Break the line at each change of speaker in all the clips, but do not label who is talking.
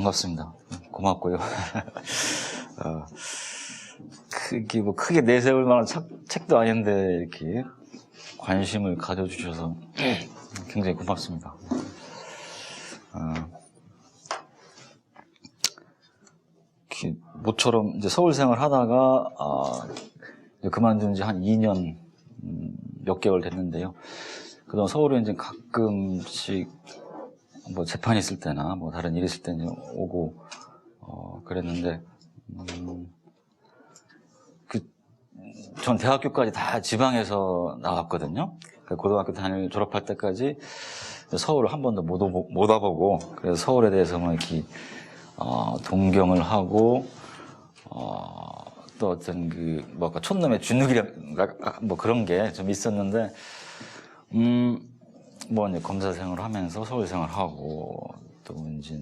반갑습니다. 고맙고요. 크게 내세울 만한 책도 아닌데 이렇게 관심을 가져주셔서 굉장히 고맙습니다. 모처럼 이제 서울 생활 하다가 그만둔 지 한 2년 몇 개월 됐는데요. 그동안 서울에 이제 가끔씩 뭐 재판 있을 때나 뭐 다른 일 있을 때 오고 그랬는데 전 대학교까지 다 지방에서 나왔거든요. 고등학교 졸업할 때까지 서울을 한 번도 못 와보고, 그래서 서울에 대해서 뭐 이렇게 동경을 하고 또 어떤 뭐 아까 촌놈의 주눅이랄까 뭐 그런 게 좀 있었는데 뭐 이제 검사 생활을 하면서 서울 생활하고 또 이제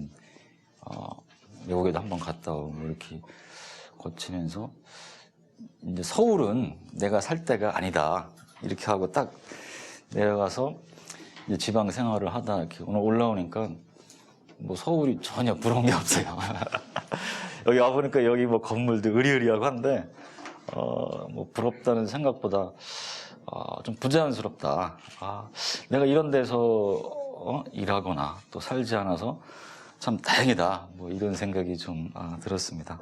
외국에도 한번 갔다 오고 이렇게 거치면서 이제 서울은 내가 살 데가 아니다 이렇게 하고 딱 내려가서 이제 지방 생활을 하다 이렇게 오늘 올라오니까 뭐 서울이 전혀 부러운 게 없어요. 여기 와보니까 여기 뭐 건물도 으리으리하고 한데 뭐 부럽다는 생각보다 좀 부자연스럽다. 내가 이런 데서 일하거나 또 살지 않아서 참 다행이다. 뭐 이런 생각이 좀 들었습니다.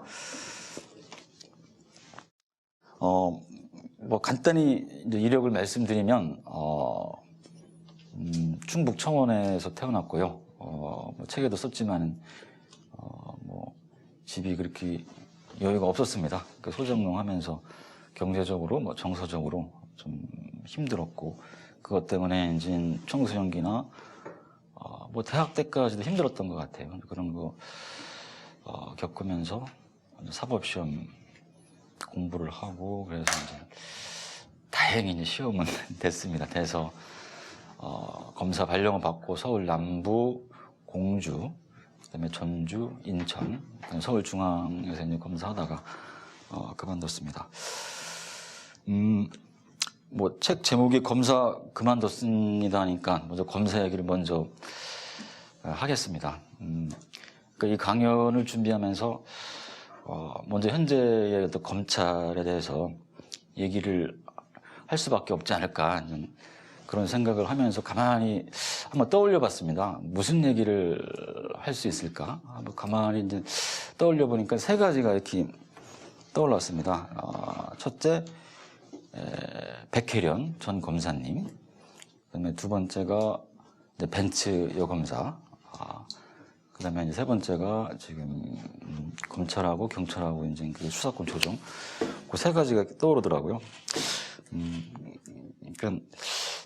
뭐 간단히 이제 이력을 말씀드리면 충북 청원에서 태어났고요. 뭐 책에도 썼지만 뭐 집이 그렇게 여유가 없었습니다. 소장농하면서 경제적으로 뭐 정서적으로 좀 힘들었고, 그것 때문에 이제 청소년기나 뭐 대학 때까지도 힘들었던 것 같아요. 그런 거 겪으면서 사법시험 공부를 하고, 그래서 이제 다행히 이제 시험은 됐습니다. 돼서 검사 발령을 받고 서울 남부, 공주, 그다음에 전주, 인천, 서울중앙에서 이제 검사하다가 그만뒀습니다. 뭐 책 제목이 검사 그만뒀습니다 하니까 먼저 검사 얘기를 먼저 하겠습니다. 그러니까 이 강연을 준비하면서 먼저 현재의 어떤 검찰에 대해서 얘기를 할 수밖에 없지 않을까 그런 생각을 하면서 가만히 한번 떠올려 봤습니다. 무슨 얘기를 할 수 있을까? 한번 가만히 이제 떠올려 보니까 세 가지가 이렇게 떠올랐습니다. 첫째, 백혜련 전 검사님. 그다음에 두 번째가 이제 벤츠 여검사. 그다음에 이제 세 번째가 지금 검찰하고 경찰하고 이제 그 수사권 조정. 그 세 가지가 떠오르더라고요. 그러니까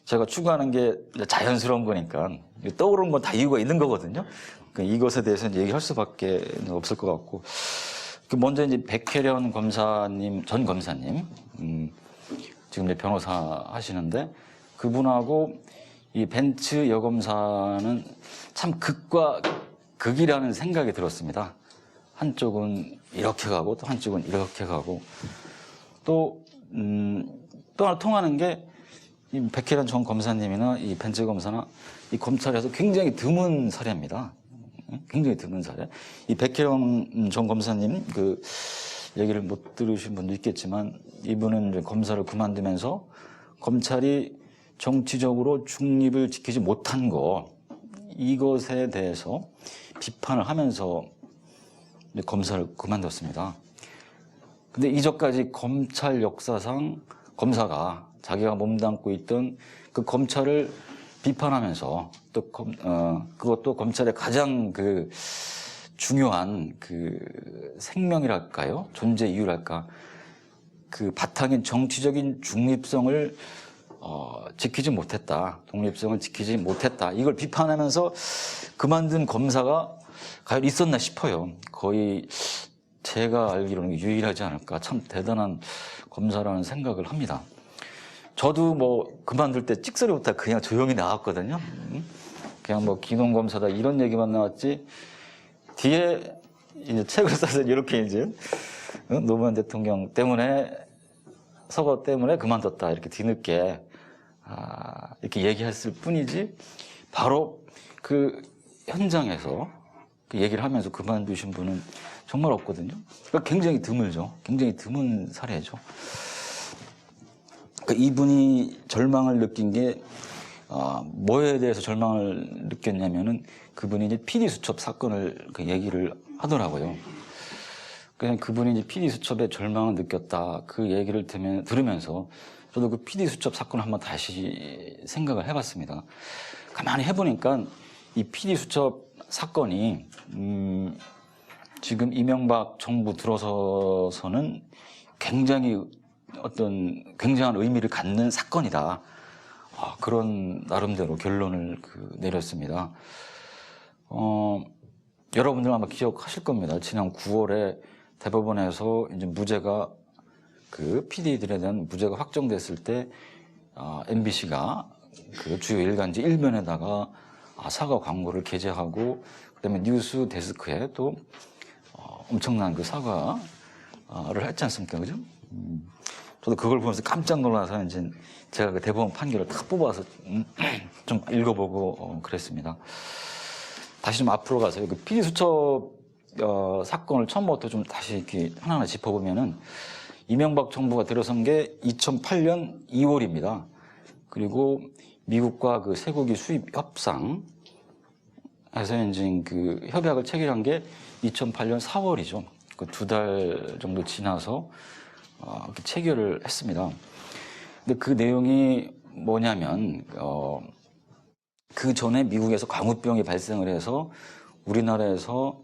제가 추구하는 게 자연스러운 거니까 떠오르는 건 다 이유가 있는 거거든요. 그러니까 이것에 대해서는 얘기할 수밖에 없을 것 같고, 먼저 이제 백혜련 검사님, 전 검사님, 지금 이제 변호사 하시는데 그분하고 이 벤츠 여검사는 참 극과 극이라는 생각이 들었습니다. 한쪽은 이렇게 가고 또 한쪽은 이렇게 가고, 또 하나 통하는 게 이 백혜련 전 검사님이나 이 벤츠 검사나 이 검찰에서 굉장히 드문 사례입니다. 굉장히 드문 사례. 이 백혜련 전 검사님 그 얘기를 못 들으신 분도 있겠지만, 이분은 이제 검사를 그만두면서 검찰이 정치적으로 중립을 지키지 못한 거, 이것에 대해서 비판을 하면서 이제 검사를 그만뒀습니다. 근데 이전까지 검찰 역사상 검사가 자기가 몸담고 있던 그 검찰을 비판하면서 또 그것도 검찰의 가장 그 중요한 그 생명이랄까요? 존재 이유랄까? 그 바탕인 정치적인 중립성을 지키지 못했다. 독립성을 지키지 못했다. 이걸 비판하면서 그만둔 검사가 과연 있었나 싶어요. 거의 제가 알기로는 유일하지 않을까. 참 대단한 검사라는 생각을 합니다. 저도 뭐 그만둘 때 찍소리부터 그냥 조용히 나왔거든요. 그냥 뭐 기농검사다 이런 얘기만 나왔지, 뒤에 이제 책을 써서 이렇게 이제 노무현 대통령 때문에, 서거 때문에 그만뒀다 이렇게 뒤늦게 이렇게 얘기했을 뿐이지, 바로 그 현장에서 그 얘기를 하면서 그만두신 분은 정말 없거든요. 그러니까 굉장히 드물죠. 굉장히 드문 사례죠. 그러니까 이분이 절망을 느낀 게 뭐에 대해서 절망을 느꼈냐면은 그분이 이제 PD 수첩 사건을 그 얘기를 하더라고요. 그냥 그분이 이제 PD 수첩에 절망을 느꼈다 그 얘기를 들으면서 저도 그 PD 수첩 사건을 한번 다시 생각을 해봤습니다. 가만히 해보니까 이 PD 수첩 사건이 지금 이명박 정부 들어서서는 굉장히 어떤 굉장한 의미를 갖는 사건이다. 그런 나름대로 결론을 내렸습니다. 여러분들 아마 기억하실 겁니다. 지난 9월에 대법원에서 이제 무죄가 그 PD들에 대한 무죄가 확정됐을 때 MBC가 그 주요 일간지 1면에다가 사과 광고를 게재하고 그다음에 뉴스 데스크에 또 엄청난 그 사과를 했지 않습니까, 그죠? 저도 그걸 보면서 깜짝 놀라서 이제 제가 그 대법원 판결을 다 뽑아서 좀 읽어보고 그랬습니다. 다시 좀 앞으로 가서요. 그 PD 수첩 사건을 처음부터 좀 다시 이렇게 하나하나 짚어보면은 이명박 정부가 들어선 게 2008년 2월입니다. 그리고 미국과 그 쇠고기 수입 협상 해서 이제 그 협약을 체결한 게 2008년 4월이죠. 그 2달 정도 지나서 체결을 했습니다. 근데 그 내용이 뭐냐면 그 전에 미국에서 광우병이 발생을 해서 우리나라에서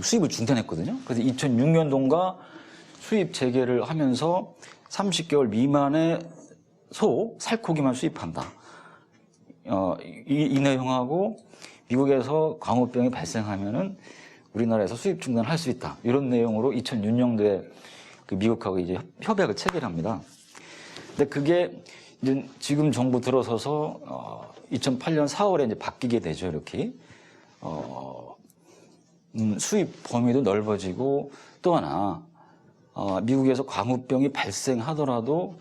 수입을 중단했거든요. 그래서 2006년도인가 수입 재개를 하면서 30개월 미만의 살코기만 수입한다. 이 내용하고 미국에서 광우병이 발생하면은 우리나라에서 수입 중단할 수 있다. 이런 내용으로 2006년도에 그 미국하고 이제 협약을 체결합니다. 근데 그게 이제 지금 정부 들어서서 2008년 4월에 이제 바뀌게 되죠. 이렇게 수입 범위도 넓어지고 또 하나 미국에서 광우병이 발생하더라도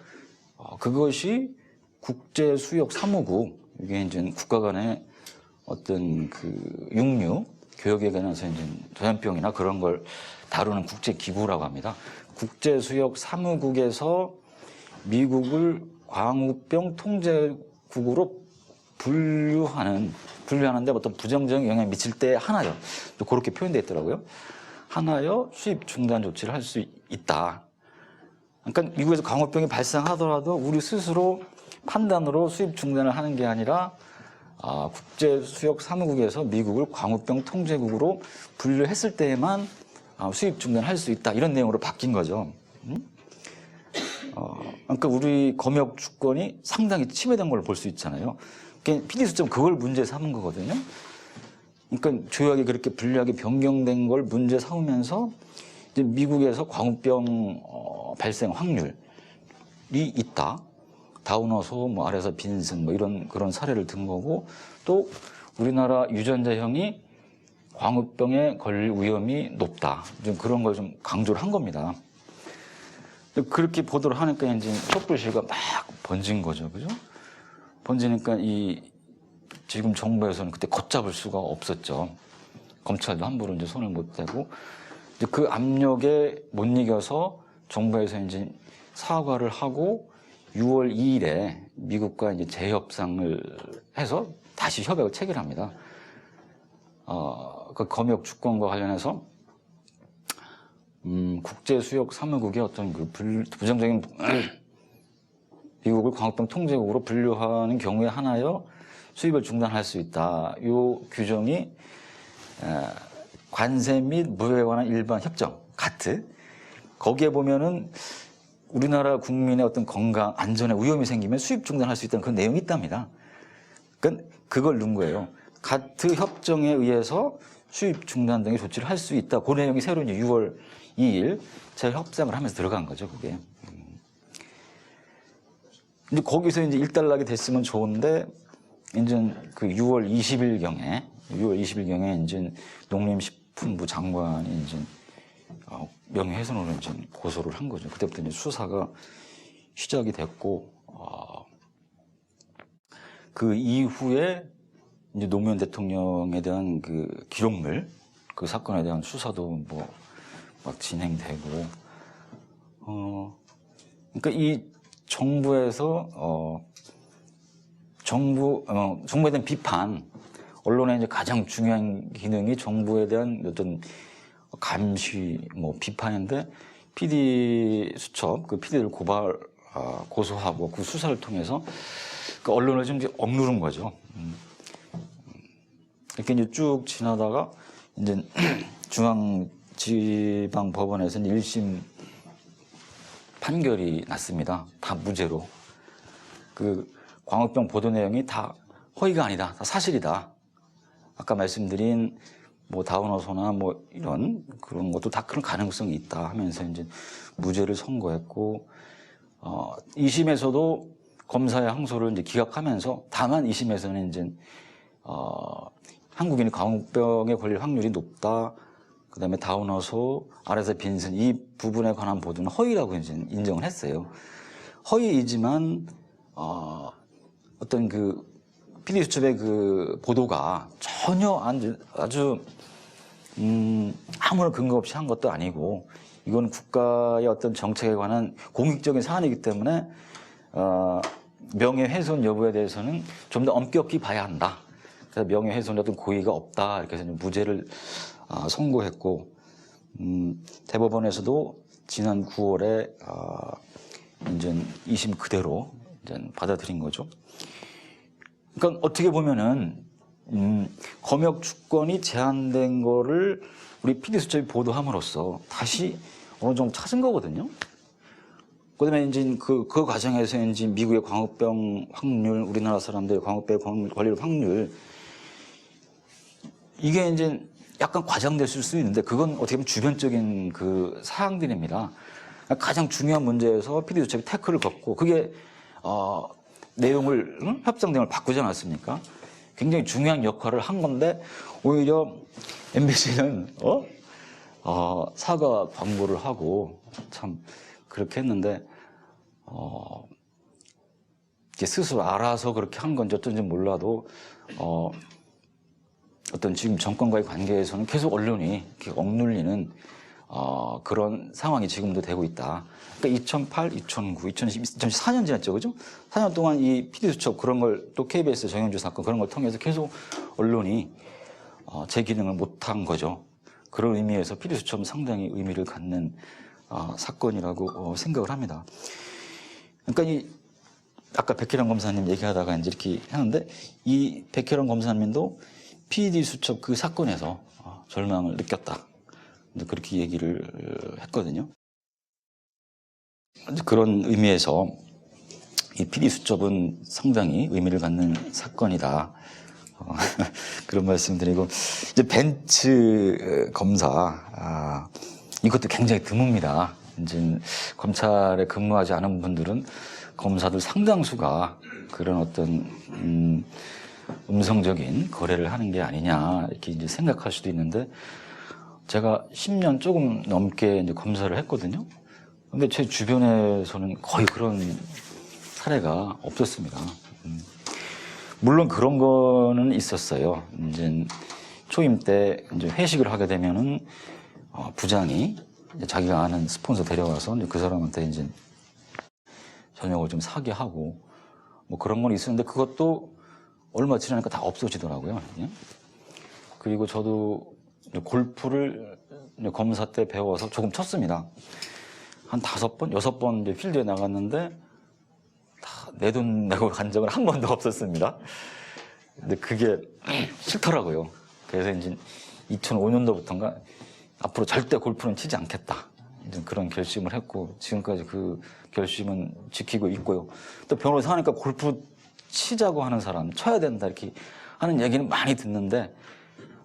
그것이 국제 수역 사무국 이게 이제 국가 간의 어떤 그 육류 교역에 관해서 이제 전염병이나 그런 걸 다루는 국제 기구라고 합니다. 국제 수역 사무국에서 미국을 광우병 통제국으로 분류하는데 어떤 부정적인 영향을 미칠 때 하나요. 또 그렇게 표현되어 있더라고요. 하나여 수입 중단 조치를 할 수 있다. 그러니까 미국에서 광우병이 발생하더라도 우리 스스로 판단으로 수입 중단을 하는 게 아니라 국제 수역 사무국에서 미국을 광우병 통제국으로 분류했을 때에만 수입 중단할 수 있다. 이런 내용으로 바뀐 거죠. 그러니까 우리 검역 주권이 상당히 침해된 걸 볼 수 있잖아요. 그러니까 PD 수첩은 그걸 문제 삼은 거거든요. 그러니까 조약이 그렇게 불리하게 변경된 걸 문제 삼으면서 이제 미국에서 광우병 발생 확률이 있다. 다우너소, 아래서 빈슨, 이런 그런 사례를 든 거고, 또 우리나라 유전자형이 광우병에 걸릴 위험이 높다. 좀 그런 걸 좀 강조를 한 겁니다. 그렇게 보도를 하니까 이제 촛불 시위가 막 번진 거죠. 그죠? 번지니까 지금 정부에서는 그때 걷잡을 수가 없었죠. 검찰도 함부로 이제 손을 못 대고, 이제 그 압력에 못 이겨서 정부에서 이제 사과를 하고 6월 2일에 미국과 이제 재협상을 해서 다시 협약을 체결합니다. 그 검역 주권과 관련해서 국제 수역 사무국의 어떤 그 부정적인 미국을 광우병 통제국으로 분류하는 경우에 하나여 수입을 중단할 수 있다. 이 규정이 관세 및 무역에 관한 일반 협정 가트 거기에 보면은 우리나라 국민의 어떤 건강 안전에 위험이 생기면 수입 중단할 수 있다는 그런 내용이 있답니다. 그러니까 그걸 넣은 거예요. 가트 협정에 의해서 수입 중단 등의 조치를 할 수 있다. 그 내용이 새로 이제 6월 2일 재협상을 하면서 들어간 거죠, 그게. 이제 거기서 이제 일단락이 됐으면 좋은데, 이제 그 6월 20일경에 이제 농림식품부 장관이 이제 명예훼손으로 이제 고소를 한 거죠. 그때부터 이제 수사가 시작이 됐고, 그 이후에 이제 노무현 대통령에 대한 그 기록물, 그 사건에 대한 수사도 뭐 막 진행되고, 그러니까 이 정부에서 정부에 대한 비판, 언론의 이제 가장 중요한 기능이 정부에 대한 어떤 감시, 뭐 비판인데, PD 수첩, 그 PD를 고소하고 그 수사를 통해서 그 언론을 좀 이제 억누른 거죠. 이렇게 이제 쭉 지나다가 이제 중앙지방법원에서 1심 판결이 났습니다. 다 무죄로. 그 광우병 보도 내용이 다 허위가 아니다. 다 사실이다. 아까 말씀드린 뭐 다운어소나 뭐 이런 그런 것도 다 그런 가능성이 있다 하면서 이제 무죄를 선고했고, 2심에서도 검사의 항소를 이제 기각하면서, 다만 2심에서는 이제 한국인이 광우병에 걸릴 확률이 높다. 그 다음에 다운어소, 아래서 빈슨, 이 부분에 관한 보도는 허위라고 이제 인정을 했어요. 허위이지만, 어떤 그, PD수첩의 그 보도가 전혀 아주, 아무런 근거 없이 한 것도 아니고, 이건 국가의 어떤 정책에 관한 공익적인 사안이기 때문에, 명예훼손 여부에 대해서는 좀 더 엄격히 봐야 한다. 그래서 명예훼손의 어떤 고의가 없다. 이렇게 해서 무죄를 선고했고, 대법원에서도 지난 9월에 이제 2심 그대로 이제 받아들인 거죠. 그러니까 어떻게 보면은 검역 주권이 제한된 거를 우리 PD수첩이 보도함으로써 다시 어느 정도 찾은 거거든요. 그다음에 이제 그 과정에서 이제 미국의 광우병 확률, 우리나라 사람들의 광우병 걸릴 확률, 이게 이제 약간 과장됐을 수 있는데, 그건 어떻게 보면 주변적인 그 사항들입니다. 가장 중요한 문제에서 PD수첩이 태클을 걷고, 그게 내용을, 협상 내용을 바꾸지 않았습니까? 굉장히 중요한 역할을 한 건데, 오히려 MBC는 사과 광고를 하고 참 그렇게 했는데, 이제 스스로 알아서 그렇게 한 건지 어쩐지 몰라도, 어떤 지금 정권과의 관계에서는 계속 언론이 이렇게 억눌리는 그런 상황이 지금도 되고 있다. 그러니까 2008, 2009, 2010, 2014년 지났죠, 그죠? 4년 동안 이 PD수첩 그런 걸, 또 KBS 정영주 사건 그런 걸 통해서 계속 언론이 제 기능을 못한 거죠. 그런 의미에서 PD수첩은 상당히 의미를 갖는 사건이라고 생각을 합니다. 그러니까 아까 백혜련 검사님 얘기하다가 이제 이렇게 하는데, 이 백혜련 검사님도 PD수첩 그 사건에서 절망을 느꼈다. 그렇게 얘기를 했거든요. 그런 의미에서 이 PD수첩은 상당히 의미를 갖는 사건이다. 그런 말씀드리고, 이제 벤츠 검사, 이것도 굉장히 드뭅니다. 이제 검찰에 근무하지 않은 분들은 검사들 상당수가 그런 어떤 음성적인 거래를 하는 게 아니냐 이렇게 이제 생각할 수도 있는데, 제가 10년 조금 넘게 이제 검사를 했거든요. 근데 제 주변에서는 거의 그런 사례가 없었습니다. 물론 그런 거는 있었어요. 이제 초임 때 이제 회식을 하게 되면은 부장이 이제 자기가 아는 스폰서 데려와서 이제 그 사람한테 이제 저녁을 좀 사게 하고 뭐 그런 건 있었는데, 그것도 얼마 지나니까 다 없어지더라고요. 그리고 저도 골프를 검사 때 배워서 조금 쳤습니다. 한 5번, 6번 이제 필드에 나갔는데 다 내 돈 내고 간 적은 한 번도 없었습니다. 근데 그게 싫더라고요. 그래서 이제 2005년도부터인가 앞으로 절대 골프는 치지 않겠다. 이제 그런 결심을 했고, 지금까지 그 결심은 지키고 있고요. 또 변호사 하니까 골프 치자고 하는 사람, 쳐야 된다 이렇게 하는 얘기는 많이 듣는데,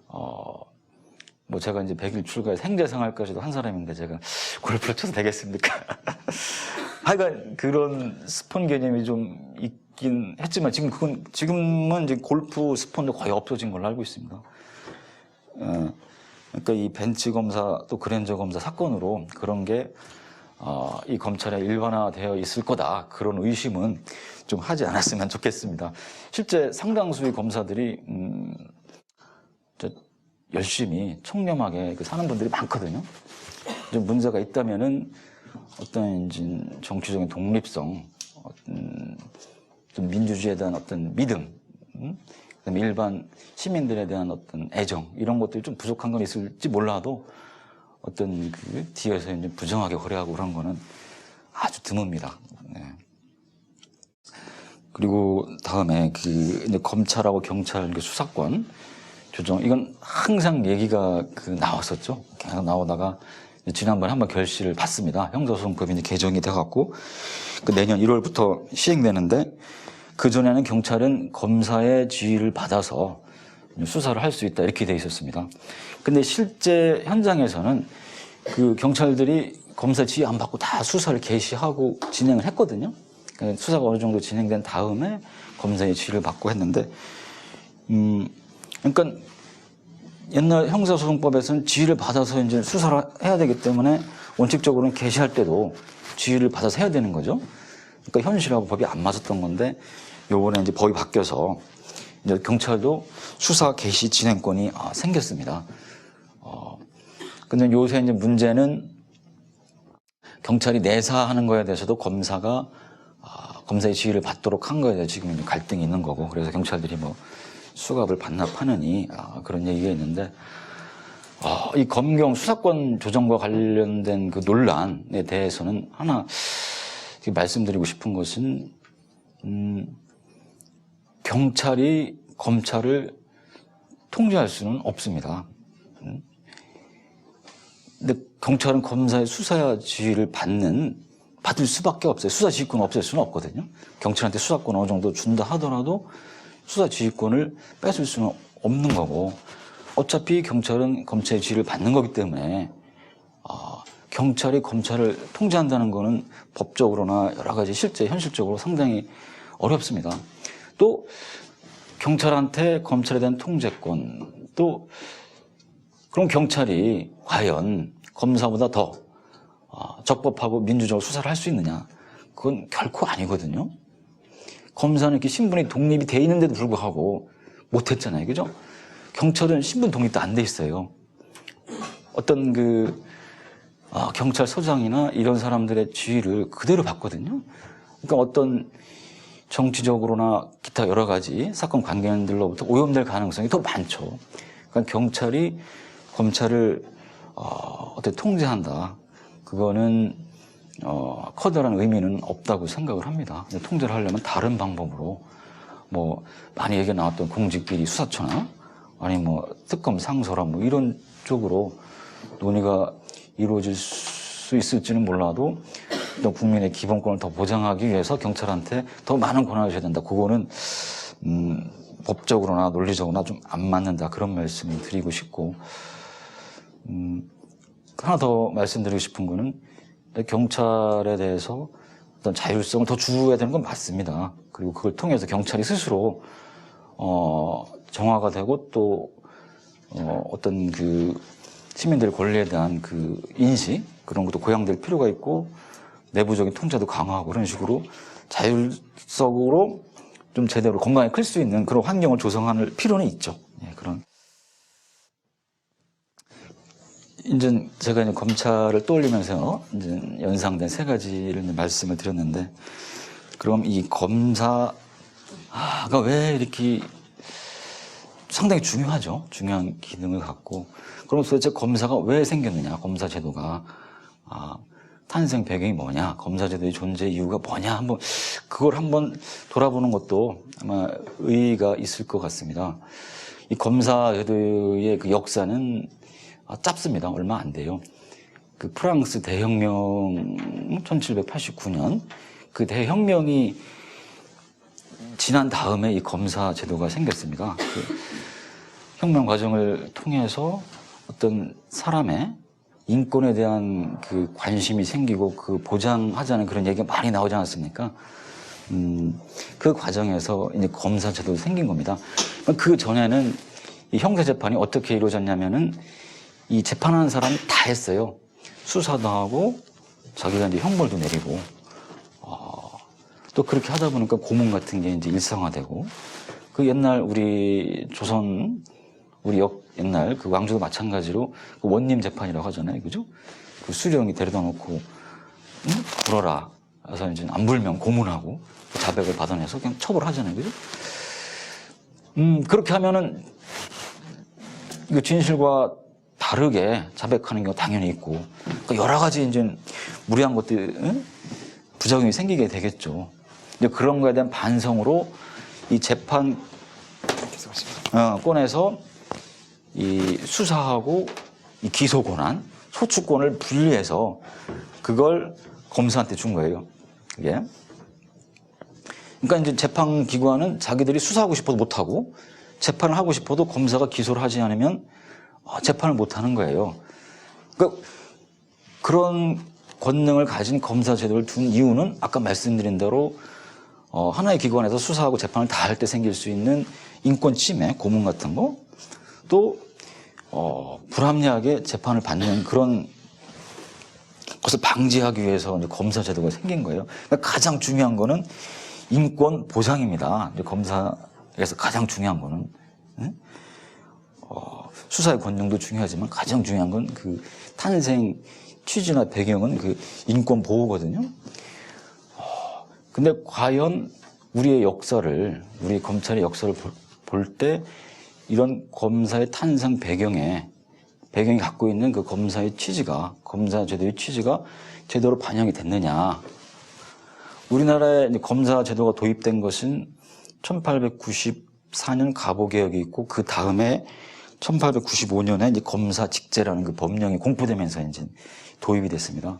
뭐 제가 이제 100일 출가에 생제생활까지도 한 사람인데 제가 골프를 쳐도 되겠습니까? 하여간 그런 스폰 개념이 좀 있긴 했지만, 지금은 이제 골프 스폰도 거의 없어진 걸로 알고 있습니다. 그러니까 이 벤츠 검사 또 그랜저 검사 사건으로 그런 게 이 검찰에 일반화되어 있을 거다. 그런 의심은 좀 하지 않았으면 좋겠습니다. 실제 상당수의 검사들이 열심히 청렴하게 사는 분들이 많거든요. 좀 문제가 있다면은 어떤 정치적인 독립성, 좀 민주주의에 대한 어떤 믿음, 그다음에 일반 시민들에 대한 어떤 애정 이런 것들이 좀 부족한 건 있을지 몰라도 어떤 뒤에서 이제 부정하게 거래하고 그런 거는 아주 드뭅니다. 네. 그리고 다음에 이제 검찰하고 경찰 수사권 조정 이건 항상 얘기가 나왔었죠. 계속 나오다가 지난번에 한번 결실을 봤습니다. 형사소송법이 이제 개정이 돼갖고 내년 1월부터 시행되는데 그 전에는 경찰은 검사의 지휘를 받아서 수사를 할 수 있다 이렇게 돼 있었습니다. 근데 실제 현장에서는 경찰들이 검사 지휘 안 받고 다 수사를 개시하고 진행을 했거든요. 그러니까 수사가 어느 정도 진행된 다음에 검사의 지휘를 받고 했는데, 그러니까 옛날 형사소송법에서는 지휘를 받아서 이제 수사를 해야 되기 때문에 원칙적으로는 개시할 때도 지휘를 받아서 해야 되는 거죠. 그러니까 현실하고 법이 안 맞았던 건데 요번에 이제 법이 바뀌어서 이제 경찰도 수사 개시 진행권이 생겼습니다. 근데 요새 이제 문제는 경찰이 내사하는 거에 대해서도 검사가 검사의 지휘를 받도록 한 거에 대해서 지금 이제 갈등이 있는 거고, 그래서 경찰들이 수갑을 반납하느니 그런 얘기가 있는데, 이 검경 수사권 조정과 관련된 논란에 대해서는 하나 말씀드리고 싶은 것은 경찰이 검찰을 통제할 수는 없습니다. 근데 경찰은 검사의 수사 지휘를 받을 수밖에 없어요. 수사 지휘권을 없앨 수는 없거든요. 경찰한테 수사권 어느 정도 준다 하더라도 수사 지휘권을 뺏을 수는 없는 거고, 어차피 경찰은 검찰의 지휘를 받는 거기 때문에 경찰이 검찰을 통제한다는 거는 법적으로나 여러 가지 실제 현실적으로 상당히 어렵습니다. 또 경찰한테 검찰에 대한 통제권, 또 그럼 경찰이 과연 검사보다 더 적법하고 민주적으로 수사를 할 수 있느냐? 그건 결코 아니거든요. 검사는 이렇게 신분이 독립이 돼 있는데도 불구하고 못했잖아요. 그죠? 경찰은 신분 독립도 안 돼 있어요. 어떤 경찰서장이나 이런 사람들의 지휘를 그대로 받거든요. 그러니까 어떤 정치적으로나 기타 여러 가지 사건 관계인들로부터 오염될 가능성이 더 많죠. 그러니까 경찰이 검찰을 어떻게 통제한다. 그거는 커다란 의미는 없다고 생각을 합니다. 통제를 하려면 다른 방법으로 많이 얘기가 나왔던 공직비리 수사처나 아니 특검 상소라 이런 쪽으로 논의가 이루어질 수 있을지는 몰라도 또 국민의 기본권을 더 보장하기 위해서 경찰한테 더 많은 권한을 줘야 된다. 그거는 법적으로나 논리적으로나 좀 안 맞는다. 그런 말씀을 드리고 싶고, 하나 더 말씀드리고 싶은 거는 경찰에 대해서 어떤 자율성을 더 주어야 되는 건 맞습니다. 그리고 그걸 통해서 경찰이 스스로 정화가 되고 또 어떤 시민들의 권리에 대한 인식 그런 것도 고양될 필요가 있고, 내부적인 통제도 강화하고 그런 식으로 자율적으로 좀 제대로 건강하게 클 수 있는 그런 환경을 조성할 필요는 있죠. 예, 그런. 이제 제가 이제 검찰을 떠올리면서 이제 연상된 세 가지를 말씀을 드렸는데, 그럼 이 검사가 왜 이렇게 상당히 중요하죠. 중요한 기능을 갖고. 그럼 도대체 검사가 왜 생겼느냐, 검사 제도가. 탄생 배경이 뭐냐, 검사 제도의 존재 이유가 뭐냐, 그걸 한번 돌아보는 것도 아마 의의가 있을 것 같습니다. 이 검사 제도의 역사는 짧습니다. 얼마 안 돼요. 프랑스 대혁명 1789년 그 대혁명이 지난 다음에 이 검사 제도가 생겼습니다. 혁명 과정을 통해서 어떤 사람의 인권에 대한 관심이 생기고 보장하자는 그런 얘기가 많이 나오지 않았습니까? 그 과정에서 이제 검사 제도가 생긴 겁니다. 그 전에는 이 형사재판이 어떻게 이루어졌냐면은 이 재판하는 사람이 다 했어요. 수사도 하고 자기가 이제 형벌도 내리고, 또 그렇게 하다 보니까 고문 같은 게 이제 일상화되고, 그 옛날 우리 조선, 우리 옛날 그 왕조도 마찬가지로 그 원님 재판이라고 하잖아요. 그죠? 그 수령이 데려다 놓고, 응? 불어라. 그래서 이제 안 불면 고문하고, 자백을 받아내서 그냥 처벌하잖아요. 그죠? 그렇게 하면은, 이거 진실과 다르게 자백하는 경우가 당연히 있고, 그러니까 여러 가지 이제 무리한 것들, 응? 부작용이 생기게 되겠죠. 이제 그런 거에 대한 반성으로 이 재판, 권에서 이 수사하고 이 기소 권한, 소추권을 분리해서 그걸 검사한테 준 거예요. 그게. 그러니까 이제 재판기관은 자기들이 수사하고 싶어도 못하고, 재판을 하고 싶어도 검사가 기소를 하지 않으면 재판을 못하는 거예요. 그러니까 그런 권능을 가진 검사 제도를 둔 이유는 아까 말씀드린 대로 하나의 기관에서 수사하고 재판을 다 할 때 생길 수 있는 인권 침해, 고문 같은 거, 또 불합리하게 재판을 받는 그런 것을 방지하기 위해서 이제 검사 제도가 생긴 거예요. 그러니까 가장 중요한 거는 인권 보장입니다. 이제 검사에서 가장 중요한 거는 수사의 권능도 중요하지만 가장 중요한 건 그 탄생 취지나 배경은 그 인권 보호거든요. 근데 과연 우리의 역사를, 우리 검찰의 역사를 볼 때 이런 검사의 탄생 배경이 갖고 있는 그 검사의 취지가, 검사 제도의 취지가 제대로 반영이 됐느냐. 우리나라에 검사 제도가 도입된 것은 1894년 가보개혁이 있고 그 다음에 1895년에 이제 검사직제라는 그 법령이 공포되면서 이제 도입이 됐습니다.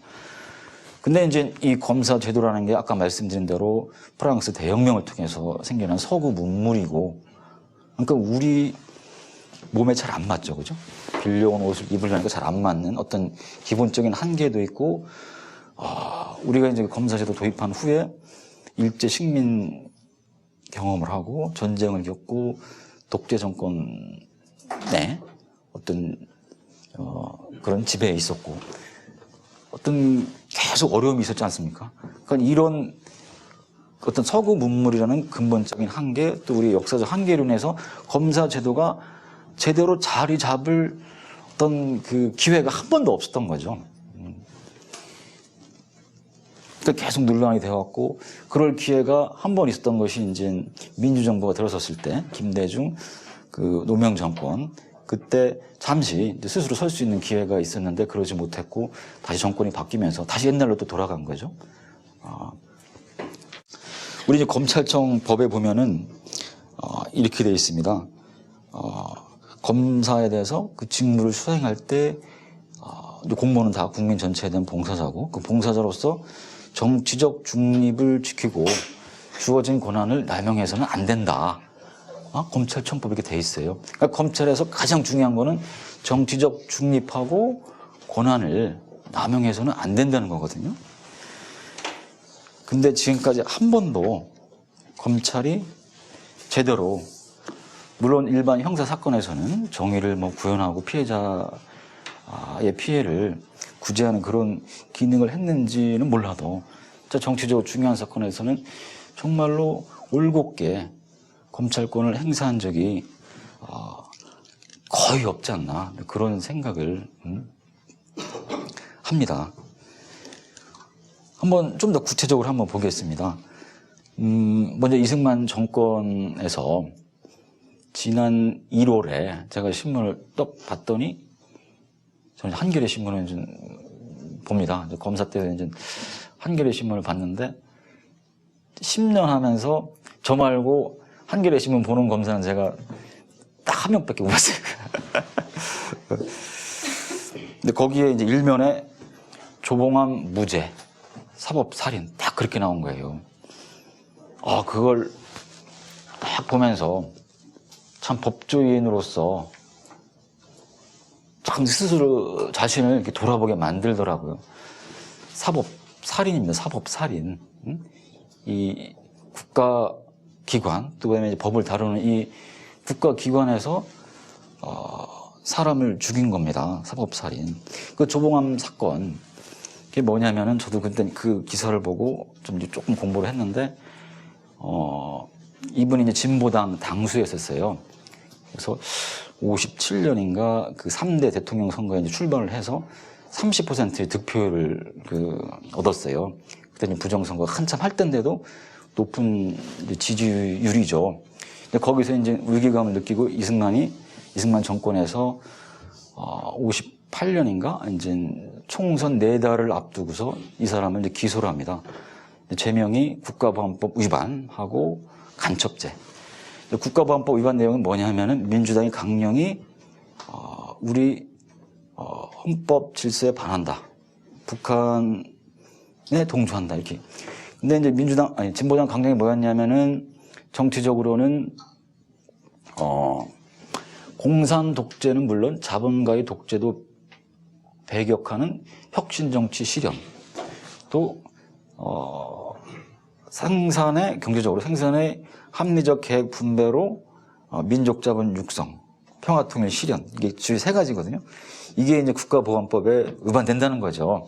근데 이제 이 검사 제도라는 게 아까 말씀드린 대로 프랑스 대혁명을 통해서 생겨난 서구 문물이고, 그러니까 우리 몸에 잘 안 맞죠, 그죠? 빌려온 옷을 입으려니까 잘 안 맞는 어떤 기본적인 한계도 있고, 우리가 이제 검사 제도 도입한 후에 일제 식민 경험을 하고 전쟁을 겪고 독재 정권의 어떤 그런 지배에 있었고 어떤 계속 어려움이 있었지 않습니까? 그러니까 이런 어떤 서구 문물이라는 근본적인 한계, 또 우리 역사적 한계로 인해서 검사 제도가 제대로 자리 잡을 어떤 그 기회가 한 번도 없었던 거죠. 그러니까 계속 논란이 되어왔고, 그럴 기회가 한 번 있었던 것이 이제 민주정부가 들어섰을 때, 김대중 그 노무현 정권, 그때 잠시 이제 스스로 설 수 있는 기회가 있었는데 그러지 못했고 다시 정권이 바뀌면서 다시 옛날로 또 돌아간 거죠. 우리 이제 검찰청 법에 보면은 이렇게 되어 있습니다. 검사에 대해서 그 직무를 수행할 때 공무원은 다 국민 전체에 대한 봉사자고, 그 봉사자로서 정치적 중립을 지키고 주어진 권한을 남용해서는 안 된다. 검찰청법에 이렇게 돼 있어요. 그러니까 검찰에서 가장 중요한 거는 정치적 중립하고 권한을 남용해서는 안 된다는 거거든요. 근데 지금까지 한 번도 검찰이 제대로, 물론 일반 형사 사건에서는 정의를 구현하고 피해자의 피해를 구제하는 그런 기능을 했는지는 몰라도 정치적으로 중요한 사건에서는 정말로 올곧게 검찰권을 행사한 적이 거의 없지 않나, 그런 생각을 합니다. 한번 좀 더 구체적으로 한번 보겠습니다. 먼저 이승만 정권에서 지난 1월에 제가 신문을 떡 봤더니, 저는 한겨레 신문을 이제 봅니다. 검사 때 이제 한겨레 신문을 봤는데 10년 하면서 저 말고 한겨레 신문 보는 검사는 제가 딱 한 명밖에 못 봤어요. 근데 거기에 이제 일면에 조봉암 무죄, 사법 살인 딱 그렇게 나온 거예요. 그걸 딱 보면서 참 법조인으로서 참 스스로 자신을 이렇게 돌아보게 만들더라고요. 사법 살인입니다. 사법 살인. 이 국가기관, 또 그다음에 법을 다루는 이 국가기관에서 사람을 죽인 겁니다. 사법 살인. 그 조봉암 사건, 그게 뭐냐면은 저도 그때 그 기사를 보고 좀 이제 조금 공부를 했는데, 이분이 이제 진보당 당수였었어요. 그래서 57년인가 그 3대 대통령 선거에 이제 출마를 해서 30%의 득표율을 얻었어요. 그때 부정선거가 한참 할 때인데도 높은 지지율이죠. 거기서 이제 위기감을 느끼고 이승만 정권에서 58년인가 이제 총선 4달을 앞두고서 이 사람을 이제 기소를 합니다. 죄명이 국가보안법 위반하고 간첩죄. 국가보안법 위반 내용은 뭐냐 하면은 민주당이 강령히 우리 헌법 질서에 반한다. 북한에 동조한다. 이렇게. 근데 이제 진보당 강령이 뭐였냐면은 정치적으로는 공산 독재는 물론 자본가의 독재도 배격하는 혁신 정치 실현, 또 경제적으로 생산의 합리적 계획 분배로 민족 자본 육성, 평화 통일 실현, 이게 주요 3가지거든요. 이게 이제 국가보안법에 위반된다는 거죠.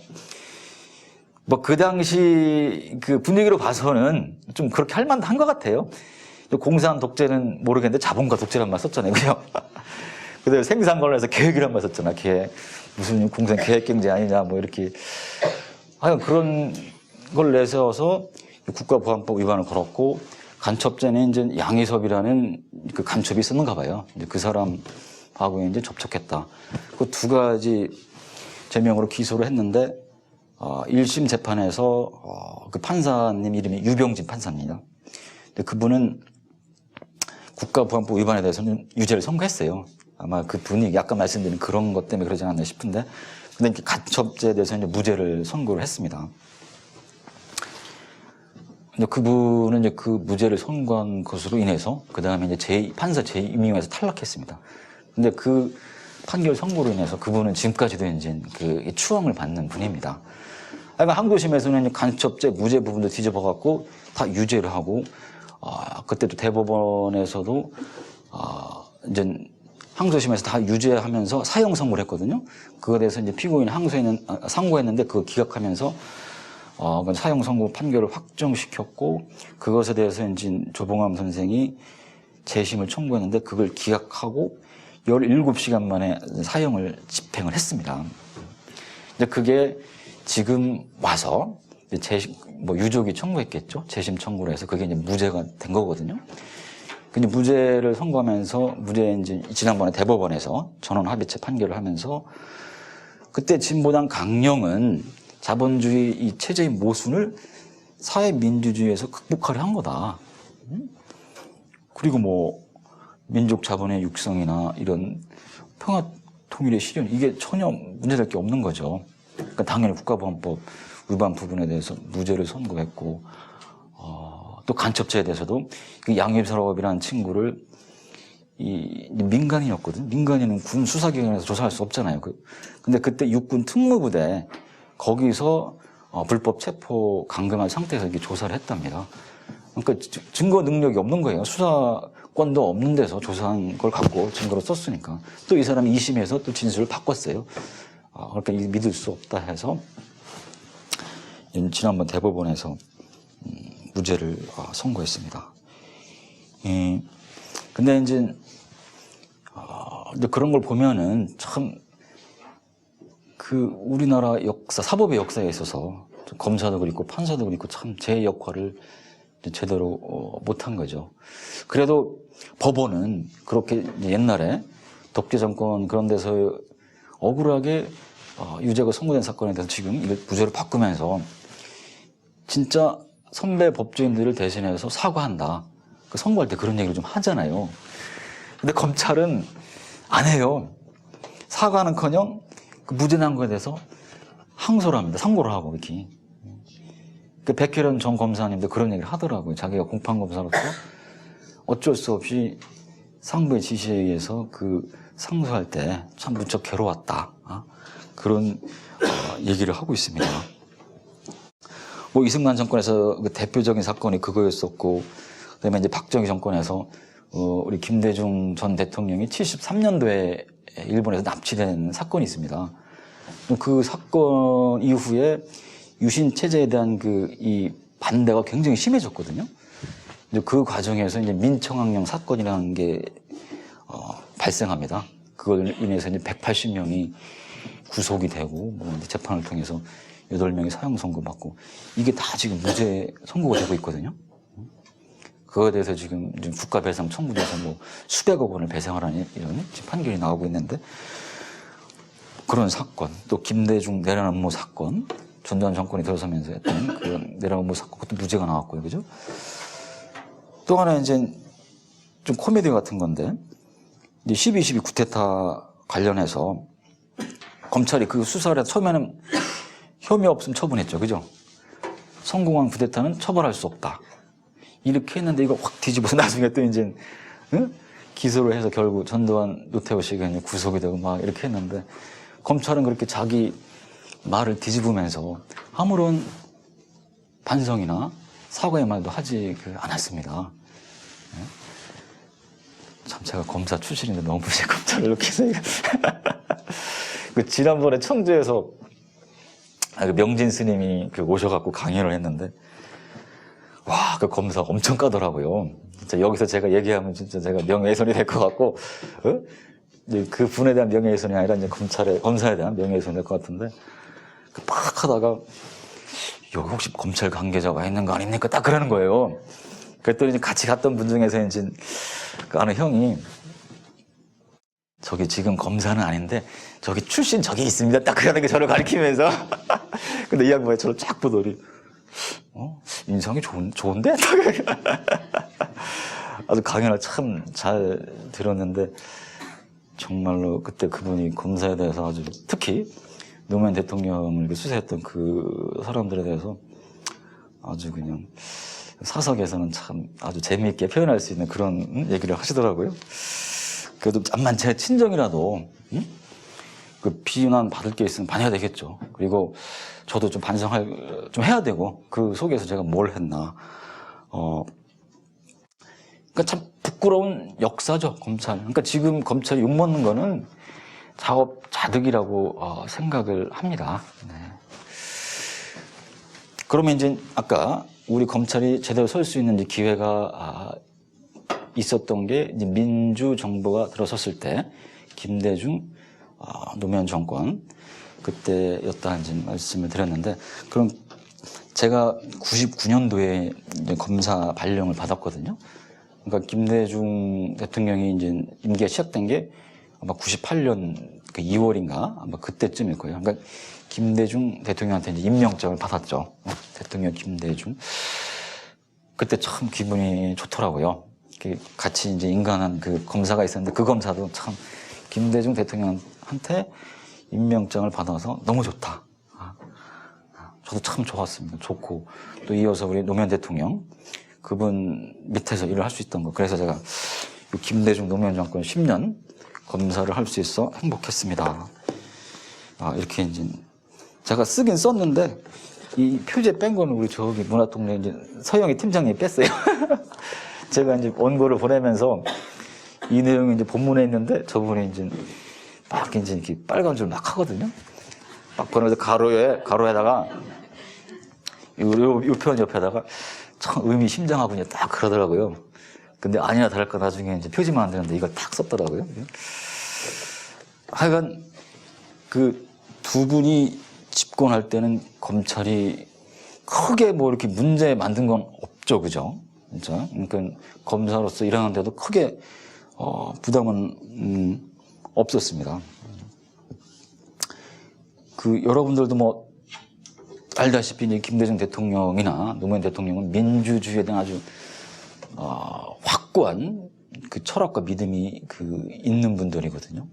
뭐 그 당시 그 분위기로 봐서는 좀 그렇게 할 만한 것 같아요. 공산 독재는 모르겠는데 자본가 독재란 말 썼잖아요. 그죠? 그다음에 생산 관련해서 계획이란 말 썼잖아. 계획. 무슨 공산 계획 경제 아니냐 뭐 이렇게. 하여간 그런 걸 내세워서 국가보안법 위반을 걸었고, 간첩죄는 이제 양희섭이라는 그 간첩이 썼는가 봐요. 이제 그 사람하고 이제 접촉했다. 그 2가지 죄명으로 기소를 했는데, 1심 재판에서 그 판사님 이름이 유병진 판사입니다. 근데 그분은 국가보안법 위반에 대해서는 유죄를 선고했어요. 아마 그 분이 아까 말씀드린 그런 것 때문에 그러지 않았나 싶은데, 근데 간첩죄에 대해서는 무죄를 선고를 했습니다. 그분은 이제 그 무죄를 선고한 것으로 인해서 그 다음에 이제 판사 제2임명에서 탈락했습니다. 근데 그 판결 선고로 인해서 그분은 지금까지도 이제 그 추앙을 받는 분입니다. 그러니까 항소심에서는 간첩죄 무죄 부분도 뒤집어갖고 다 유죄를 하고, 그때도 대법원에서도 이제 항소심에서 다 유죄하면서 사형 선고를 했거든요. 그거에 대해서 이제 피고인이 상고했는데 그거 기각하면서 사형 선고 판결을 확정시켰고, 그것에 대해서 이제 조봉암 선생이 재심을 청구했는데 그걸 기각하고 17시간 만에 사형을 집행을 했습니다. 이제 그게 지금 와서 뭐 유족이 청구했겠죠. 재심 청구를 해서 그게 이제 무죄가 된 거거든요. 근데 무죄를 선고하면서 이제 지난번에 대법원에서 전원 합의체 판결을 하면서, 그때 진보당 강령은 자본주의 이 체제의 모순을 사회민주주의에서 극복하려 한 거다. 그리고 뭐 민족 자본의 육성이나 이런 평화 통일의 실현, 이게 전혀 문제될 게 없는 거죠. 그러니까 당연히 국가보안법 위반 부분에 대해서 무죄를 선고했고, 또 간첩죄에 대해서도 그 양립사업이라는 친구를 민간인이었거든. 민간인은 군 수사기관에서 조사할 수 없잖아요. 근데 그때 육군 특무부대 거기서 불법 체포 감금한 상태에서 이렇게 조사를 했답니다. 그러니까 증거 능력이 없는 거예요. 수사권도 없는 데서 조사한 걸 갖고 증거로 썼으니까. 또 이 사람이 2심에서 또 진술을 바꿨어요. 그러니까 믿을 수 없다 해서 지난번 대법원에서 무죄를 선고했습니다. 근데 이제 그런 걸 보면은 참 그 우리나라 역사, 사법의 역사에 있어서 검사도 그렇고 판사도 그렇고 참 제 역할을 제대로 못한 거죠. 그래도 법원은 그렇게 옛날에 독재 정권 그런 데서 억울하게 유죄가 선고된 사건에 대해서 지금 이걸 무죄로 바꾸면서 진짜 선배 법조인들을 대신해서 사과한다. 선고할 때 그런 얘기를 좀 하잖아요. 근데 검찰은 안 해요. 사과는커녕 그 무죄 난 거에 대해서 항소를 합니다. 상고를 하고 이렇게. 그 백혜련 전 검사님도 그런 얘기를 하더라고요. 자기가 공판검사로서 어쩔 수 없이 상부의 지시에 의해서 그 상소할 때 참 무척 괴로웠다. 그런 얘기를 하고 있습니다. 뭐 이승만 정권에서 그 대표적인 사건이 그거였었고, 그다음에 이제 박정희 정권에서 우리 김대중 전 대통령이 73년도에 일본에서 납치된 사건이 있습니다. 그 사건 이후에 유신 체제에 대한 이 반대가 굉장히 심해졌거든요. 이제 그 과정에서 이제 민청학령 사건이라는 게 발생합니다. 그걸 인해서 이제 180명이 구속이 되고 뭐 재판을 통해서 8명이 사형 선고받고 이게 다 지금 무죄 선고가 되고 있거든요. 그거에 대해서 지금 국가 배상 청구돼서 뭐 수백억 원을 배상하라는 이런 판결이 나오고 있는데 그런 사건, 또 김대중 내란 음모 사건, 전두환 정권이 들어서면서 했던 그 내란 음모 사건, 그것도 무죄가 나왔고요, 그죠? 또 하나 이제 좀 코미디 같은 건데, 이제 12.12 쿠데타 관련해서 검찰이 그 수사를 처음에는 혐의 없음 처분했죠, 그죠? 성공한 쿠데타는 처벌할 수 없다. 이렇게 했는데 이거 확 뒤집어서 나중에 또 이제 기소를 해서 결국 전두환 노태우 씨가 이제 구속이 되고 막 이렇게 했는데 검찰은 그렇게 자기 말을 뒤집으면서 아무런 반성이나 사과의 말도 하지 않았습니다. 참 제가 검사 출신인데 너무 제 검찰을 이렇게 해서 그 지난번에 청주에서 명진 스님이 오셔갖고 강연을 했는데 와, 그 검사 엄청 까더라고요. 진짜 여기서 제가 얘기하면 진짜 제가 명예훼손이 될 것 같고, 그 분에 대한 명예훼손이 아니라 이제 검사에 대한 명예훼손이 될 것 같은데, 막 하다가, 여기 혹시 검찰 관계자 와 있는 거 아닙니까? 딱 그러는 거예요. 그랬더니 이제 같이 갔던 분 중에서 이제 그 아는 형이, 저기 지금 검사는 아닌데, 저기 출신 저기 있습니다. 딱 그러는 게 저를 가리키면서. 근데 이 양반이 저를 쫙 보더니, 인상이 좋은데? 아주 강연을 참 잘 들었는데, 정말로 그때 그분이 검사에 대해서 아주 특히 노무현 대통령을 수사했던 그 사람들에 대해서 아주 그냥 사석에서는 참 아주 재미있게 표현할 수 있는 그런 얘기를 하시더라고요. 그래도 잠만 제 친정이라도, 그 비난 받을 게 있으면 반해야 되겠죠. 그리고 저도 좀 좀 해야 되고, 그 속에서 제가 뭘 했나. 그러니까 참 부끄러운 역사죠, 검찰. 그러니까 지금 검찰이 욕먹는 거는 자업자득이라고 생각을 합니다. 네. 그러면 이제 아까 우리 검찰이 제대로 설 수 있는 기회가 있었던 게 이제 민주정부가 들어섰을 때 김대중 노무현 정권 그때였다는 이제 말씀을 드렸는데, 그럼 제가 99년도에 이제 검사 발령을 받았거든요. 그러니까 김대중 대통령이 이제 임기가 시작된 게 아마 98년 그 2월인가 아마 그때쯤일 거예요. 그러니까 김대중 대통령한테 이제 임명장을 받았죠. 대통령 김대중. 그때 참 기분이 좋더라고요. 같이 이제 인간한 그 검사가 있었는데 그 검사도 참 김대중 대통령한테 임명장을 받아서 너무 좋다. 저도 참 좋았습니다. 좋고 또 이어서 우리 노무현 대통령 그분 밑에서 일을 할 수 있던 거. 그래서 제가 김대중 노무현 정권 10년 검사를 할 수 있어 행복했습니다. 이렇게 이제 제가 쓰긴 썼는데 이 표지에 뺀 거는 우리 저기 문화동네 이제 서영희 팀장님이 뺐어요. 제가 이제 원고를 보내면서 이 내용이 이제 본문에 있는데 저분이 이제 막 이제 이렇게 빨간 줄 막 하거든요. 막 보내면서 가로에다가 요 표현 옆에다가 참 의미심장하고 이제 딱 그러더라고요. 근데 아니나 다를까 나중에 이제 표지만 안 되는데 이걸 딱 썼더라고요. 하여간 그 두 분이 집권할 때는 검찰이 크게 뭐 이렇게 문제 만든 건 없죠, 그죠? 진짜. 그러니까 검사로서 일하는데도 크게 부담은 없었습니다. 그 여러분들도 뭐 알다시피 이제 김대중 대통령이나 노무현 대통령은 민주주의에 대한 아주 확고한 그 철학과 믿음이 있는 분들이거든요.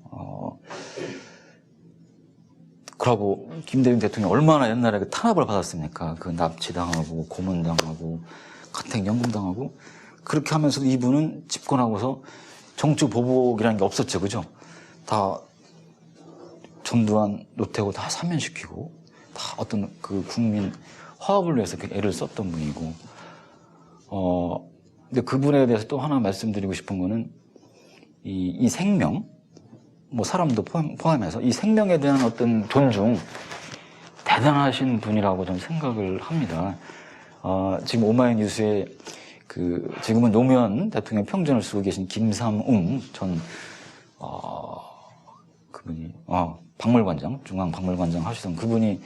그러고 김대중 대통령 얼마나 옛날에 그 탄압을 받았습니까? 그 납치당하고 고문당하고 가택연금당하고 그렇게 하면서도 이분은 집권하고서 정치 보복이라는 게 없었죠, 그죠? 다 전두환, 노태우 다 사면시키고 다 어떤 그 국민 화합을 위해서 애를 썼던 분이고, 근데 그분에 대해서 또 하나 말씀드리고 싶은 거는 이 생명, 뭐 사람도 포함해서 이 생명에 대한 어떤 존중, 대단하신 분이라고 저는 생각을 합니다. 지금 오마이뉴스에 지금은 노무현 대통령 평전을 쓰고 계신 김삼웅 전 그분이 박물관장, 중앙박물관장 하시던 그분이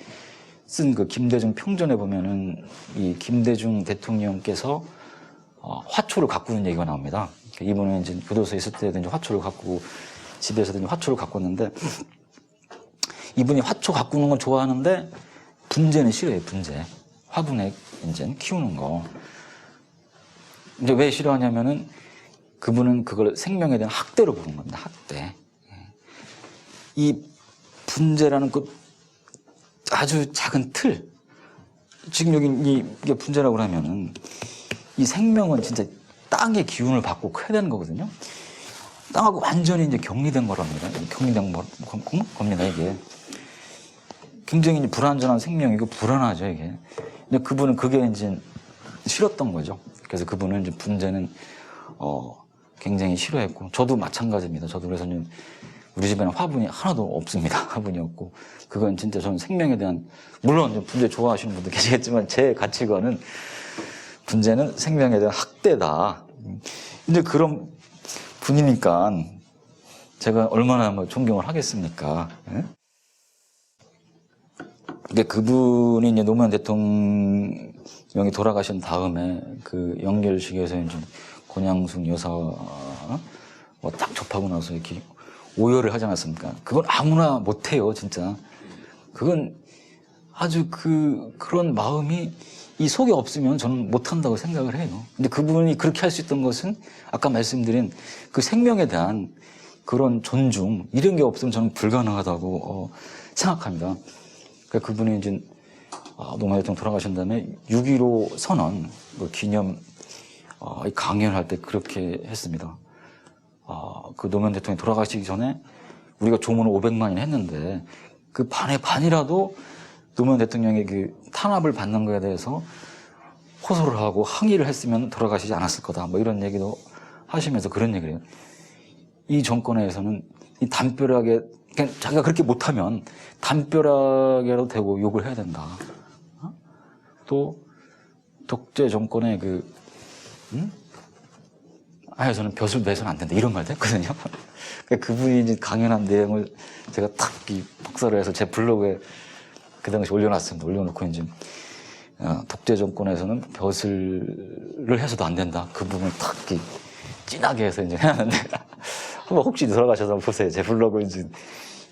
쓴 그 김대중 평전에 보면은 이 김대중 대통령께서 화초를 가꾸는 얘기가 나옵니다. 이분은 이제 교도소에 있을 때도 이제 화초를 가꾸고 집에서도 이제 화초를 가꿨는데 이분이 화초 가꾸는 건 좋아하는데 분재는 싫어해요. 분재, 화분에 이제 키우는 거. 이제 왜 싫어하냐면은 그분은 그걸 생명에 대한 학대로 보는 겁니다. 학대. 이 분재라는 그 아주 작은 틀. 지금 여기 이게 분재라고 하면은 이 생명은 진짜 땅의 기운을 받고 커야 되는 거거든요. 땅하고 완전히 이제 격리된 거랍니다. 격리된 겁니다, 이게. 굉장히 불완전한 생명이고 불안하죠, 이게. 근데 그분은 그게 이제 싫었던 거죠. 그래서 그분은 이제 분재는 굉장히 싫어했고, 저도 마찬가지입니다. 저도 그래서 우리 집에는 화분이 하나도 없습니다. 화분이 없고. 그건 진짜 저는 생명에 대한, 물론 분재 좋아하시는 분도 계시겠지만 제 가치관은 분재는 생명에 대한 학대다. 이제 그런 분이니까 제가 얼마나 뭐 존경을 하겠습니까? 예? 근데 그분이 이제 노무현 대통령이 돌아가신 다음에 그 영결식에서 이제 권양숙 여사와 딱 접하고 나서 이렇게 오열을 하지 않았습니까? 그건 아무나 못해요, 진짜. 그건 아주 그런 마음이 이 속에 없으면 저는 못한다고 생각을 해요. 근데 그분이 그렇게 할 수 있던 것은 아까 말씀드린 그 생명에 대한 그런 존중, 이런 게 없으면 저는 불가능하다고 생각합니다. 그러니까 그분이 이제 노무현 대통령 돌아가신 다음에 6.15 선언 기념 강연할 때 그렇게 했습니다. 그 노무현 대통령이 돌아가시기 전에 우리가 조문을 500만이나 했는데 그 반의 반이라도 노무현 대통령이 그 탄압을 받는 거에 대해서 호소를 하고 항의를 했으면 돌아가시지 않았을 거다. 뭐 이런 얘기도 하시면서 그런 얘기를 해요. 이 정권에서는 이 담벼락에, 그냥 자기가 그렇게 못하면 담벼락에라도 대고 욕을 해야 된다. 또 독재 정권의 저는 벼슬 내서는 안 된다. 이런 말도 했거든요. 그러니까 그분이 이제 강연한 내용을 제가 탁 복사를 해서 제 블로그에 그 당시 올려놨습니다. 올려놓고 이제 독재 정권에서는 벼슬을 해서도 안 된다. 그 부분을 탁 진하게 해서 이제 해놨는데 한번 혹시 들어가셔서 보세요. 제 블로그 이제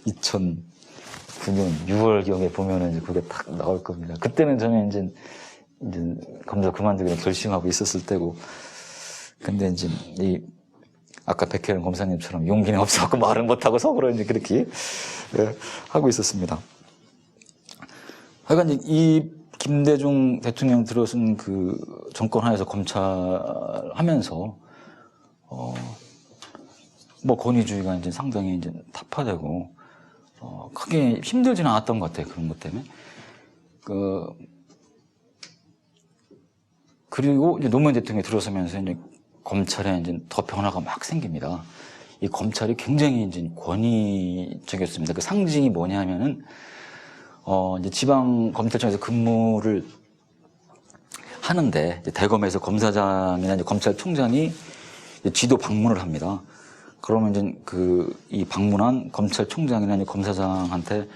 2009년 6월경에 보면은 이제 그게 딱 나올 겁니다. 그때는 저는 이제 검사 그만두기로 결심하고 있었을 때고, 근데 이제 아까 백혜련 검사님처럼 용기는 없어갖고 말은 못하고 속으로 이제 그렇게 하고 있었습니다. 하여간 이 김대중 대통령 들어선 그 정권 하에서 검찰하면서 뭐 권위주의가 이제 상당히 이제 타파되고 크게 힘들지는 않았던 것 같아요. 그런 것 때문에. 그리고 이제 노무현 대통령이 들어서면서 이제 검찰에 이제 더 변화가 막 생깁니다. 이 검찰이 굉장히 이제 권위적이었습니다. 그 상징이 뭐냐면은 이제 지방 검찰청에서 근무를 하는데 이제 대검에서 검사장이나 이제 검찰총장이 이제 지도 방문을 합니다. 그러면 이제 이 방문한 검찰총장이나 이제 검사장한테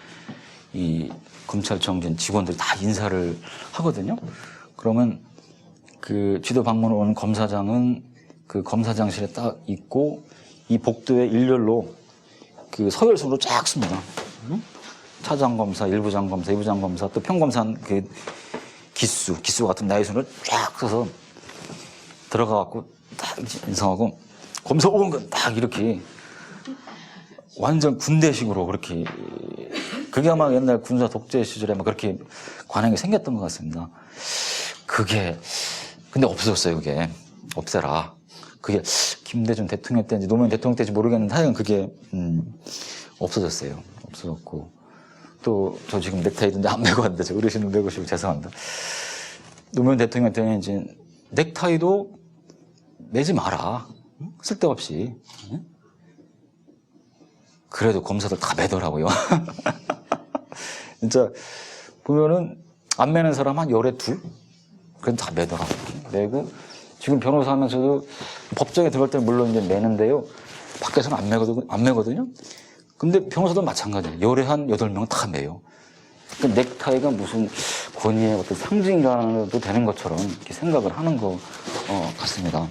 이 검찰청 직원들이 다 인사를 하거든요. 그러면 그 지도 방문을 온 검사장은 그 검사장실에 딱 있고 이 복도에 일렬로 그 서열순으로 쫙 씁니다. 차장검사, 일부장검사, 이부장검사, 또 평검사 그 기수 같은 나이 순으로 쫙 써서 들어가갖고 딱 인상하고 검사 오은 건 딱 이렇게 완전 군대식으로 그렇게, 그게 아마 옛날 군사 독재 시절에 막 그렇게 관행이 생겼던 것 같습니다. 그게 근데 없어졌어요. 그게 없애라. 그게 김대중 대통령 때인지 노무현 대통령 때인지 모르겠는데 하여간 그게 없어졌어요. 없어졌고, 또 저 지금 넥타이도 안 메고 왔는데 저 어르신을 메고 싶고 죄송합니다. 노무현 대통령 때는 이제 넥타이도 매지 마라. 쓸데없이. 그래도 검사들 다 매더라고요. 진짜 보면은 안 매는 사람 한 열에 둘? 그래도 다 매더라고요. 매고 지금 변호사 하면서도 법정에 들어갈 때는 물론 이제 매는데요. 밖에서는 안 매거든요. 근데 변호사도 마찬가지예요. 열에 한 8명 다 매요. 그러니까 넥타이가 무슨 권위의 어떤 상징이라도 되는 것처럼 이렇게 생각을 하는 것 같습니다.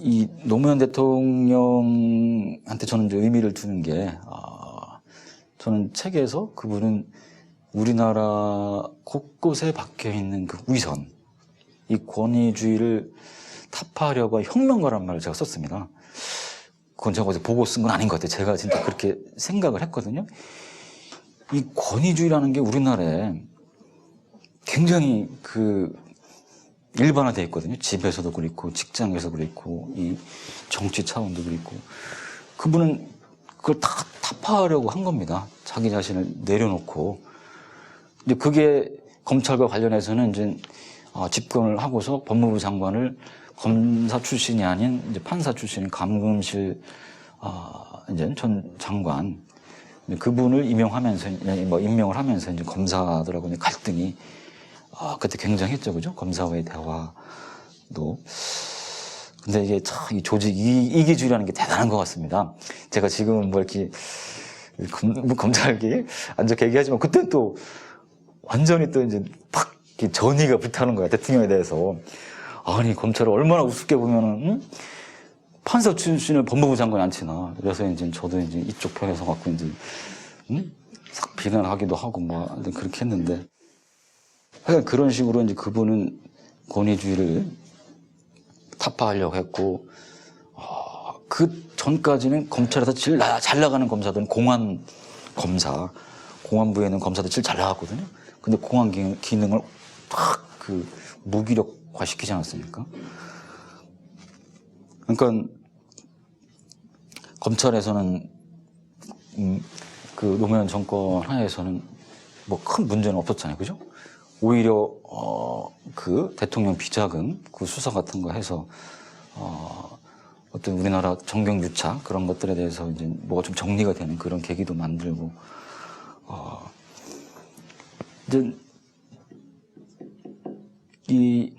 이 노무현 대통령한테 저는 이제 의미를 두는 게, 저는 책에서 그분은 우리나라 곳곳에 박혀 있는 그 위선, 이 권위주의를 타파하려고 혁명가란 말을 제가 썼습니다. 그건 제가 어디서 보고 쓴 건 아닌 것 같아요. 제가 진짜 그렇게 생각을 했거든요. 이 권위주의라는 게 우리나라에 굉장히 일반화되어 있거든요. 집에서도 그렇고, 직장에서도 그렇고, 이 정치 차원도 그렇고. 그분은 그걸 다 타파하려고 한 겁니다. 자기 자신을 내려놓고. 이제 그게 검찰과 관련해서는 이제 집권을 하고서 법무부 장관을 검사 출신이 아닌 이제 판사 출신인 감금실 이제 전 장관 그분을 임명을 하면서 이제 검사들하고 갈등이 그때 굉장했죠, 그죠? 검사와의 대화도. 근데 이게 참 이 조직 이기주의라는 게 대단한 것 같습니다. 제가 지금은 뭐 이렇게 검찰계 안 좋게 얘기하지만 그때 또 완전히 또 이제 팍 전의가 불타는 거야, 대통령에 대해서. 아니, 검찰을 얼마나 우습게 보면은, 판사 출신을 법무부 장관이 안 치나. 그래서 이제 저도 이제 이쪽 편에서 갖고 이제, 싹 비난하기도 하고 그렇게 했는데. 하여간 그런 식으로 이제 그분은 권위주의를 타파하려고 했고, 그 전까지는 검찰에서 제일 잘 나가는 검사들은 공안 검사, 공안부에 있는 검사들 제일 잘 나갔거든요. 근데 공안 기능을 확 무기력화 시키지 않았습니까? 그러니까 검찰에서는 그 노무현 정권 하에서는 뭐 큰 문제는 없었잖아요, 그죠? 오히려 그 대통령 비자금 그 수사 같은 거 해서 어떤 우리나라 정경유착 그런 것들에 대해서 이제 뭐가 좀 정리가 되는 그런 계기도 만들고 이제 이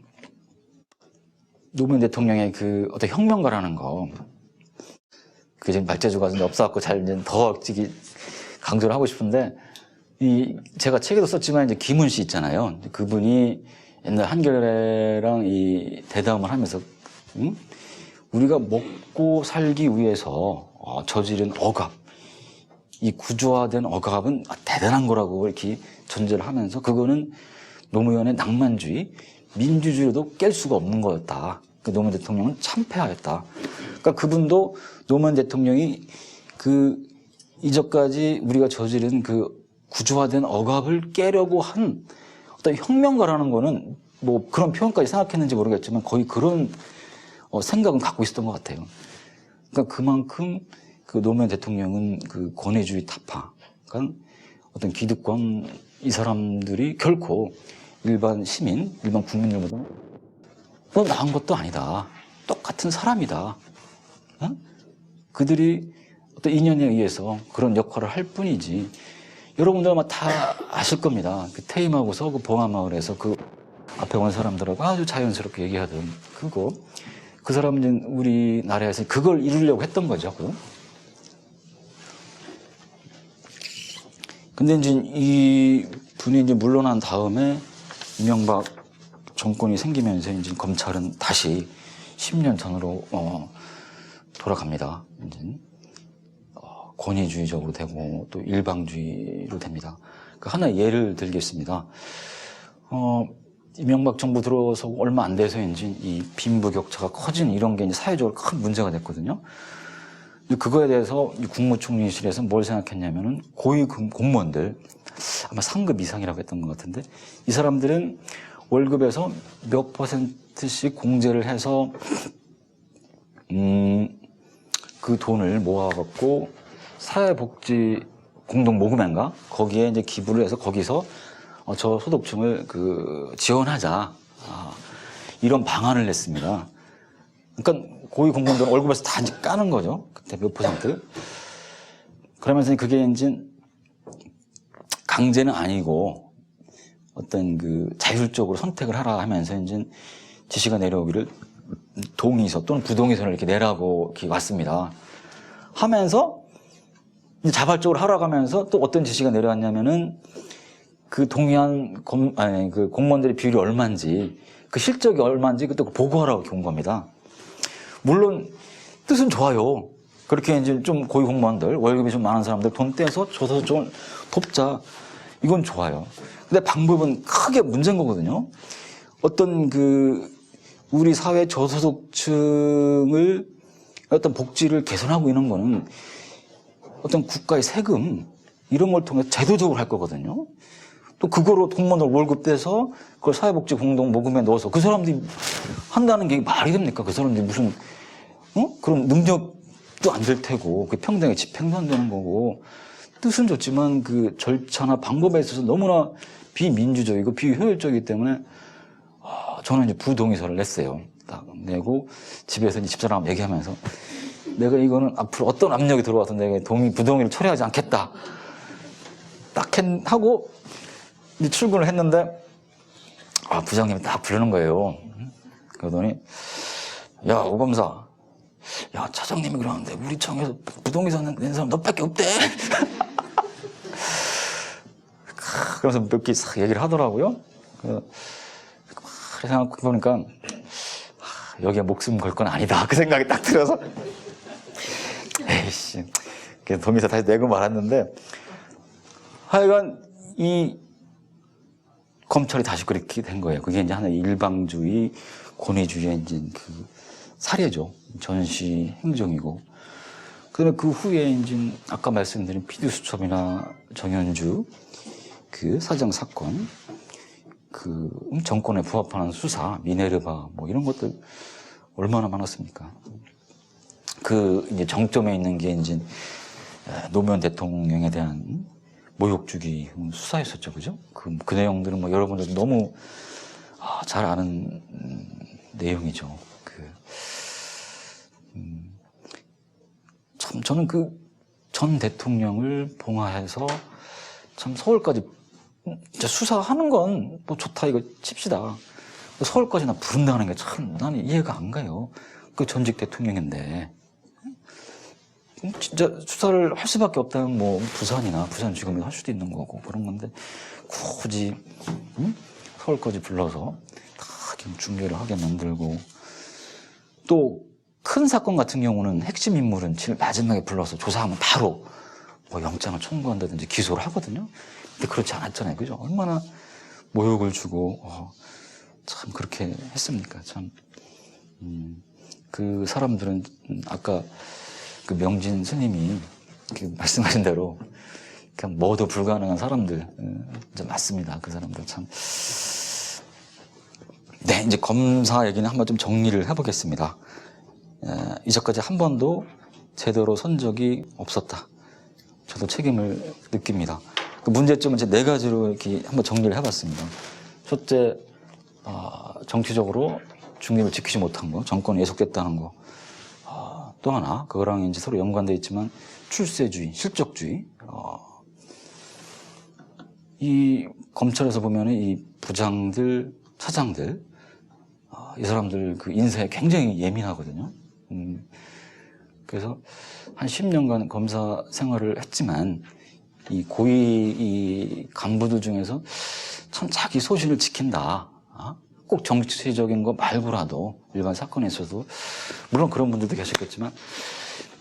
노무현 대통령의 그 어떤 혁명가라는 거, 그게 지금 말재주가 없어갖고 잘 이제 더 강조를 하고 싶은데, 제가 책에도 썼지만 이제 김훈 씨 있잖아요. 그분이 옛날 한겨레랑 이 대담을 하면서, 우리가 먹고 살기 위해서 저지른 억압, 이 구조화된 억압은 대단한 거라고 이렇게 전제를 하면서 그거는 노무현의 낭만주의, 민주주의로도 깰 수가 없는 거였다. 그 노무현 대통령은 참패하였다. 그러니까 그분도 노무현 대통령이 이전까지 우리가 저지른 구조화된 억압을 깨려고 한 어떤 혁명가라는 거는 뭐 그런 표현까지 생각했는지 모르겠지만 거의 그런 생각은 갖고 있었던 것 같아요. 그러니까 그만큼 노무현 대통령은 권위주의 타파, 그러니까 어떤 기득권 이 사람들이 결코 일반 시민, 일반 국민들보다 나은 것도 아니다. 똑같은 사람이다. 그들이 어떤 인연에 의해서 그런 역할을 할 뿐이지. 여러분들 아마 다 아실 겁니다. 퇴임하고서 봉하마을에서 앞에 온 사람들하고 아주 자연스럽게 얘기하던 그 사람은 우리나라에서 그걸 이루려고 했던 거죠. 근데 이제 이 분이 이제 물러난 다음에 이명박 정권이 생기면서 이제 검찰은 다시 10년 전으로 돌아갑니다. 이제 권위주의적으로 되고 또 일방주의로 됩니다. 하나의 예를 들겠습니다. 이명박 정부 들어서 얼마 안 돼서인지 이 빈부격차가 커진 이런 게 이제 사회적으로 큰 문제가 됐거든요. 그거에 대해서 국무총리실에서 뭘 생각했냐면은 고위 공무원들 아마 상급 이상이라고 했던 것 같은데 이 사람들은 월급에서 몇 %씩 공제를 해서 그 돈을 모아갖고 사회복지 공동모금회인가 거기에 이제 기부를 해서 거기서 저 소득층을 지원하자 이런 방안을 냈습니다. 그러니까 고위 공무원들은 월급에서 다 이제 까는 거죠. 그때 몇 %. 그러면서 그게 이제 강제는 아니고 어떤 그 자율적으로 선택을 하라 하면서 이제 지시가 내려오기를 동의서 또는 부동의서를 이렇게 내라고 이렇게 왔습니다. 하면서 이제 자발적으로 하라고 하면서 또 어떤 지시가 내려왔냐면은 그 동의한 그 공무원들의 비율이 얼마인지 그 실적이 얼마인지 그때 보고하라고 온 겁니다. 물론 뜻은 좋아요. 그렇게 이제 좀 고위 공무원들 월급이 좀 많은 사람들 돈 떼서 줘서 좀 돕자. 이건 좋아요. 근데 방법은 크게 문제인 거거든요. 어떤 그 우리 사회 저소득층을 어떤 복지를 개선하고 있는 거는 어떤 국가의 세금 이런 걸 통해 제도적으로 할 거거든요. 또 그거로 공무원들 월급 떼서 그걸 사회복지 공동 모금에 넣어서 그 사람들이 한다는 게 말이 됩니까? 그 사람들이 무슨 그런 능력도 안 될 테고 그 평등의 집행도 안 되는 거고 뜻은 좋지만 그 절차나 방법에 있어서 너무나 비민주적이고 비효율적이기 때문에 저는 이제 부동의서를 냈어요. 딱 내고 집에서 이제 집사람 얘기하면서 내가 이거는 앞으로 어떤 압력이 들어와서 내가 부동의를 철회하지 않겠다. 딱 하고 이제 출근을 했는데 부장님이 딱 부르는 거예요. 그러더니 야, 오 검사. 야, 차장님이 그러는데 우리 청에서 부동의서 낸 사람 너밖에 없대. 그러면서 몇 개 싹 얘기를 하더라고요. 그래서 생각해보니까 여기에 목숨 걸 건 아니다. 그 생각이 딱 들어서 에이씨. 그래서 동의서 다시 내고 말았는데 하여간 이 검찰이 다시 그렇게 된 거예요. 그게 이제 하나의 일방주의, 권위주의의 이제 그 사례죠. 전시 행정이고. 그다음에 그 후에 이제 아까 말씀드린 피디수첩이나 정현주 그 사장 사건, 그 정권에 부합하는 수사, 미네르바 뭐 이런 것들 얼마나 많았습니까? 그 이제 정점에 있는 게 이제 노무현 대통령에 대한 모욕주기 수사였었죠, 그죠? 그 내용들은 뭐 여러분들 너무 잘 아는 내용이죠. 참 저는 그 전 대통령을 봉화해서 참 서울까지 수사하는 건 뭐 좋다 이거 칩시다. 서울까지나 부른다는 게 참 나는 이해가 안 가요. 그 전직 대통령인데 진짜 수사를 할 수밖에 없다면 뭐 부산이나 부산지검에서 할 수도 있는 거고 그런 건데 굳이 서울까지 불러서 다 중계를 하게 만들고 또 큰 사건 같은 경우는 핵심 인물은 제일 마지막에 불러서 조사하면 바로 뭐 영장을 청구한다든지 기소를 하거든요. 근데 그렇지 않았잖아요. 그죠? 얼마나 모욕을 주고 참 그렇게 했습니까? 참 그 사람들은 아까 그 명진 스님이 말씀하신 대로 그냥 뭐도 불가능한 사람들 이제 맞습니다. 그 사람들 참. 네, 이제 검사 얘기는 한번 좀 정리를 해보겠습니다. 이제까지 한 번도 제대로 선 적이 없었다. 저도 책임을 느낍니다. 그 문제점은 이제 4가지로 이렇게 한번 정리를 해봤습니다. 첫째, 정치적으로 중립을 지키지 못한 거, 정권이 예속됐다는 거. 또 하나, 그거랑 이제 서로 연관되어 있지만 출세주의, 실적주의. 이 검찰에서 보면은 이 부장들, 차장들, 이 사람들 그 인사에 굉장히 예민하거든요. 그래서 한 10년간 검사 생활을 했지만 이 고위 이 간부들 중에서 참 자기 소신을 지킨다. 꼭 정치적인 거 말고라도 일반 사건에 있어도 물론 그런 분들도 계셨겠지만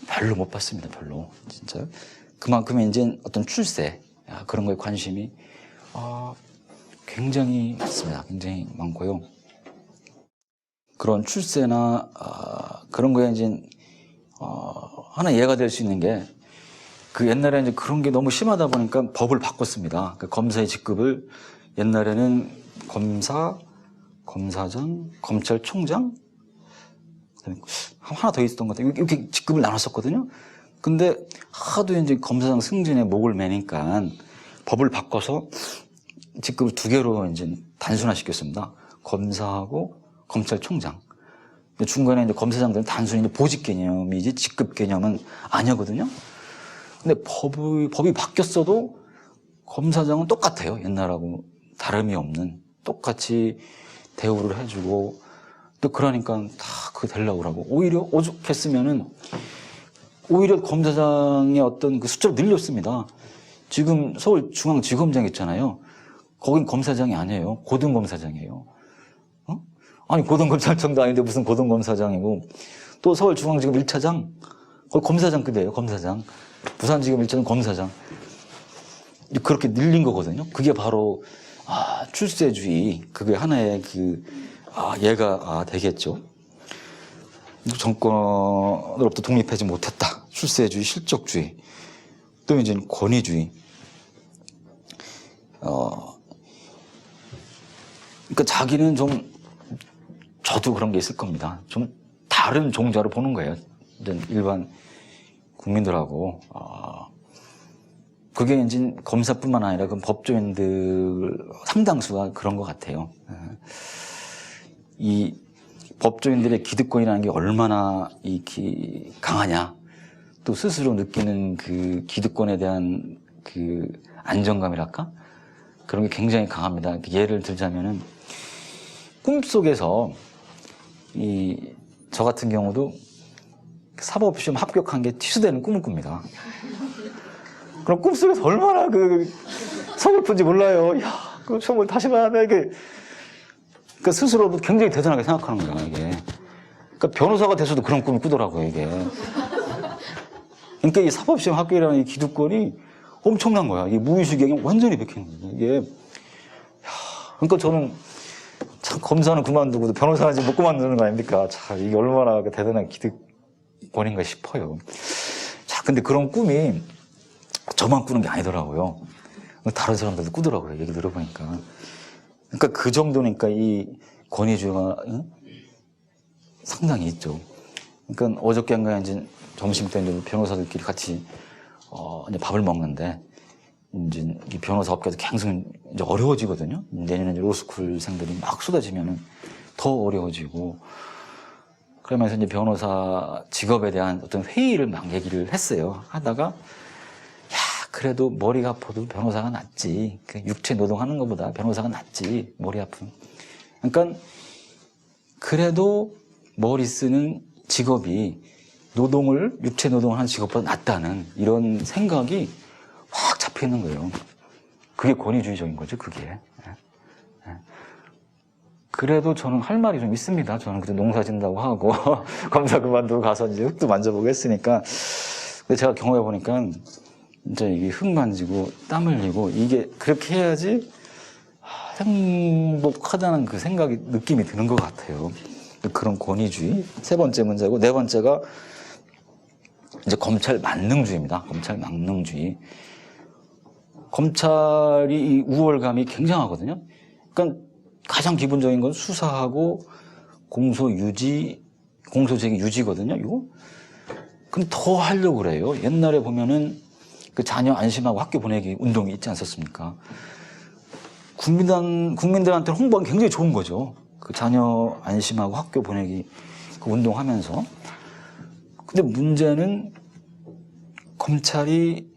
별로 못 봤습니다. 별로 진짜 그만큼 이제 어떤 출세 그런 거에 관심이 굉장히 많습니다. 굉장히 많고요. 그런 출세나 그런 거에 이제 하나 이해가 될 수 있는 게 그 옛날에 이제 그런 게 너무 심하다 보니까 법을 바꿨습니다. 그 검사의 직급을 옛날에는 검사, 검사장, 검찰총장, 하나 더 있었던 것 같아요. 이렇게 직급을 나눴었거든요. 근데 하도 이제 검사장 승진에 목을 매니까 법을 바꿔서 직급을 2개로 이제 단순화시켰습니다. 검사하고 검찰총장. 중간에 이제 검사장들은 단순히 이제 보직 개념이지 직급 개념은 아니거든요. 근데 법이 바뀌었어도 검사장은 똑같아요. 옛날하고 다름이 없는 똑같이 대우를 해주고 또 그러니까 다 그거 되려고 그러고 오히려 오죽했으면은 오히려 검사장의 어떤 그 숫자를 늘렸습니다. 지금 서울중앙지검장 있잖아요. 거긴 검사장이 아니에요. 고등검사장이에요. 어? 아니 고등검찰청도 아닌데 무슨 고등검사장이고 또 서울중앙지검 1차장 거기 검사장급이에요. 검사장. 부산지검 1차장 검사장. 그렇게 늘린 거거든요. 그게 바로 출세주의 그게 하나의 예가 되겠죠. 정권으로부터 독립하지 못했다. 출세주의, 실적주의, 또 이제 권위주의. 그러니까 자기는 좀 저도 그런 게 있을 겁니다. 좀 다른 종자로 보는 거예요. 일반 국민들하고. 그게 이제 검사뿐만 아니라 그 법조인들 상당수가 그런 것 같아요. 이 법조인들의 기득권이라는 게 얼마나 강하냐, 또 스스로 느끼는 그 기득권에 대한 그 안정감이랄까? 그런 게 굉장히 강합니다. 예를 들자면은 꿈속에서 저 같은 경우도 사법시험 합격한 게 취소되는 꿈을 꿉니다. 그럼 꿈속에서 얼마나 서글픈지 몰라요. 야, 그 시험을 다시 봐야 돼. 그러니까 스스로도 굉장히 대단하게 생각하는 거야, 이게. 그러니까 변호사가 돼서도 그런 꿈을 꾸더라고요, 이게. 그러니까 이 사법시험 합격이라는 이 기득권이 엄청난 거야. 이 무의식에 완전히 박히는 거야, 이게. 그러니까 저는 참 검사는 그만두고도 변호사는 지금 못 그만두는 거 아닙니까? 참, 이게 얼마나 대단한 기득권인가 싶어요. 자, 근데 그런 꿈이 저만 꾸는 게 아니더라고요. 다른 사람들도 꾸더라고요. 얘기 들어보니까. 그러니까 그 정도니까 이 권위주의가 상당히 있죠. 그러니까 어저께인가 이제 점심 때 이제 변호사들끼리 같이 이제 밥을 먹는데 이제 이 변호사 업계도 굉장히 이제 어려워지거든요. 내년에 이제 로스쿨생들이 막 쏟아지면은 더 어려워지고 그러면서 이제 변호사 직업에 대한 어떤 회의를 막 얘기를 했어요. 하다가 그래도 머리가 아파도 변호사가 낫지. 육체 노동하는 것보다 변호사가 낫지. 머리 아픈. 그러니까 그래도 머리 쓰는 직업이 육체 노동을 하는 직업보다 낫다는 이런 생각이 확 잡혀 있는 거예요. 그게 권위주의적인 거죠, 그게. 그래도 저는 할 말이 좀 있습니다. 저는 그때 농사 짓는다고 하고 검사 그만두고 가서 이제 흙도 만져보고 했으니까. 근데 제가 경험해 보니까 이제 이게 흙 만지고 땀 흘리고 이게 그렇게 해야지 행복하다는 그 느낌이 드는 것 같아요. 그런 권위주의. 세 번째 문제고, 네 번째가 이제 검찰 만능주의입니다. 검찰 만능주의. 검찰이 이 우월감이 굉장하거든요. 그러니까 가장 기본적인 건 수사하고 공소제기 유지거든요, 이거. 근데 더 하려고 그래요. 옛날에 보면은 그 자녀 안심하고 학교 보내기 운동이 있지 않았습니까? 국민들한테 홍보하기 굉장히 좋은 거죠. 그 자녀 안심하고 학교 보내기 그 운동하면서. 근데 문제는 검찰이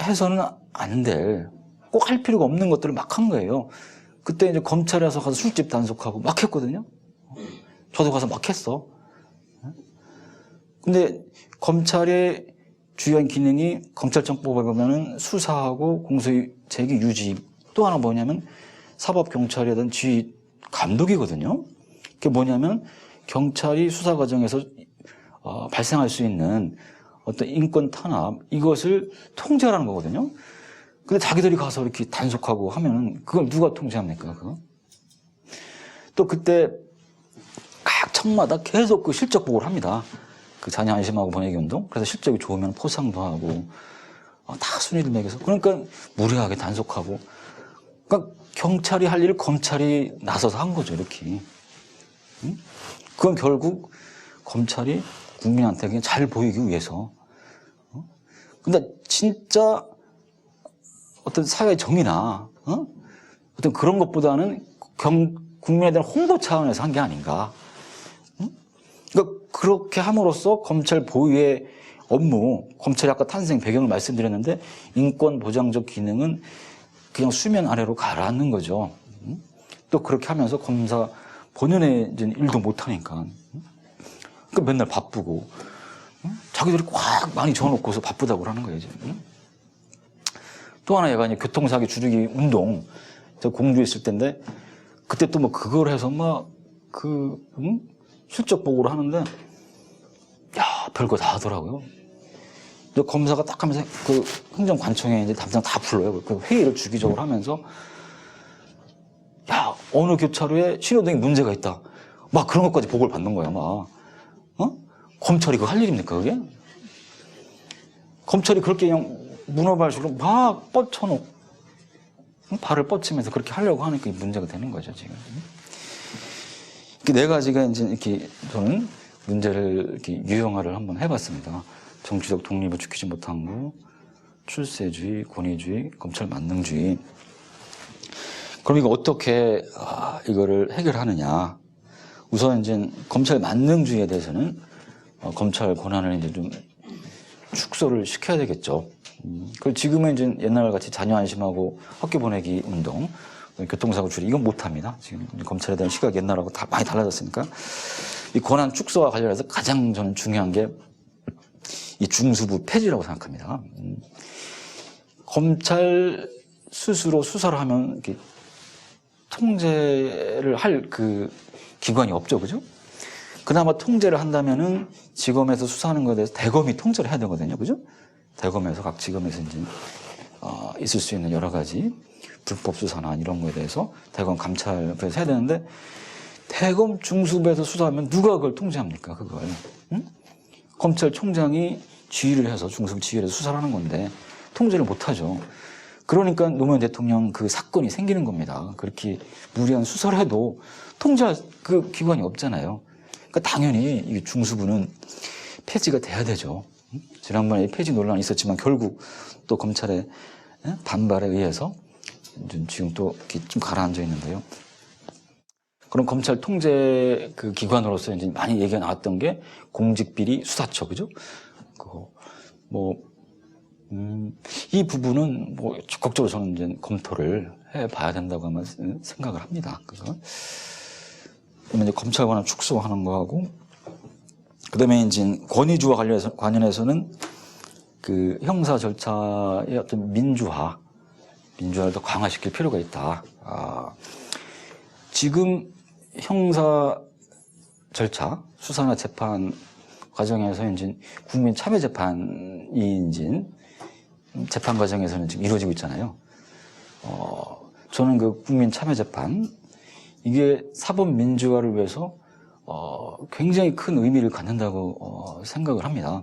해서는 안 될, 꼭 할 필요가 없는 것들을 막 한 거예요. 그때 이제 검찰에 가서 술집 단속하고 막 했거든요. 저도 가서 막 했어. 근데 검찰의 주요한 기능이 검찰청법에 보면은 수사하고 공소제기 유지, 또 하나 뭐냐면 사법경찰이라든 지휘 감독이거든요. 그게 뭐냐면 경찰이 수사 과정에서 발생할 수 있는 어떤 인권 탄압, 이것을 통제하라는 거거든요. 근데 자기들이 가서 이렇게 단속하고 하면은 그걸 누가 통제합니까, 그거? 또 그때 각 청마다 계속 그 실적 보고를 합니다. 그 자녀 안심하고 보내기 운동. 그래서 실적이 좋으면 포상도 하고 다 순위를 매겨서. 그러니까 무리하게 단속하고. 그러니까 경찰이 할 일을 검찰이 나서서 한 거죠, 이렇게. 응? 그건 결국 검찰이 국민한테 그냥 잘 보이기 위해서. 근데 진짜 어떤 사회 정의나 어떤 그런 것보다는 국민에 대한 홍보 차원에서 한 게 아닌가. 그러니까 그렇게 함으로써 검찰 보유의 업무, 검찰의 아까 탄생 배경을 말씀드렸는데 인권 보장적 기능은 그냥 수면 아래로 가라앉는 거죠. 또 그렇게 하면서 검사 본연의 이제 일도 못하니까. 그러니까 맨날 바쁘고. 자기들이 꽉 많이 적어놓고서 바쁘다고 하는 거예요, 지금. 또 하나 얘가 이제 교통사고 줄이기 운동. 제가 공주에 있을 때인데, 그때 또 뭐 그걸 해서 막, 실적 보고를 하는데, 야, 별거 다 하더라고요. 검사가 딱 하면서 그 행정관청에 이제 담당 다 불러요. 그 회의를 주기적으로 하면서, 야, 어느 교차로에 신호등에 문제가 있다. 막 그런 것까지 보고를 받는 거야, 막. 검찰이 그거 할 일입니까, 그게? 검찰이 그렇게 그냥 문어발식으로 막 뻗쳐놓고, 발을 뻗치면서 그렇게 하려고 하니까 문제가 되는 거죠, 지금. 네 가지가 이제 이렇게 저는 문제를 이렇게 유형화를 한번 해봤습니다. 정치적 독립을 지키지 못한 거, 출세주의, 권위주의, 검찰 만능주의. 그럼 이거 어떻게 이거를 해결하느냐? 우선 이제 검찰 만능주의에 대해서는 검찰 권한을 이제 좀 축소를 시켜야 되겠죠. 그 지금은 이제 옛날 같이 자녀 안심하고 학교 보내기 운동, 교통사고 줄이 이건 못합니다. 지금 검찰에 대한 시각이 옛날하고 다 많이 달라졌으니까 이 권한 축소와 관련해서 가장 저는 중요한 게 이 중수부 폐지라고 생각합니다. 검찰 스스로 수사를 하면 이렇게 통제를 할 그 기관이 없죠, 그죠? 그나마 통제를 한다면은 지검에서 수사하는 것에 대해서 대검이 통제를 해야 되거든요, 그죠? 대검에서 각 지검에서 이제 있을 수 있는 여러 가지 불법 수사나 이런 거에 대해서 대검 감찰에서 해야 되는데 대검 중수부에서 수사하면 누가 그걸 통제합니까, 그걸? 응? 검찰총장이 지휘를 해서 중수부 지휘를 해서 수사를 하는 건데 통제를 못하죠. 그러니까 노무현 대통령 그 사건이 생기는 겁니다. 그렇게 무리한 수사를 해도 통제할 그 기관이 없잖아요. 그러니까 당연히 이 중수부는 폐지가 돼야 되죠. 지난번에 폐지 논란이 있었지만 결국 또 검찰의 반발에 의해서 지금 또 이렇게 좀 가라앉아 있는데요. 그럼 검찰 통제 그 기관으로서 이제 많이 얘기가 나왔던 게 공직비리 수사처, 그죠? 그거 이 부분은 적극적으로 저는 이제 검토를 해봐야 된다고 아마 생각을 합니다. 그거. 그러면 이제 검찰 권한 축소하는 거하고, 그 다음에 이제 권위주와 관련해서는 그 형사 절차의 어떤 민주화를 더 강화시킬 필요가 있다. 지금 형사 절차, 수사나 재판 과정에서 이제 국민 참여 재판이 이제 재판 과정에서는 지금 이루어지고 있잖아요. 저는 그 국민 참여 재판, 이게 사법 민주화를 위해서 굉장히 큰 의미를 갖는다고 생각을 합니다.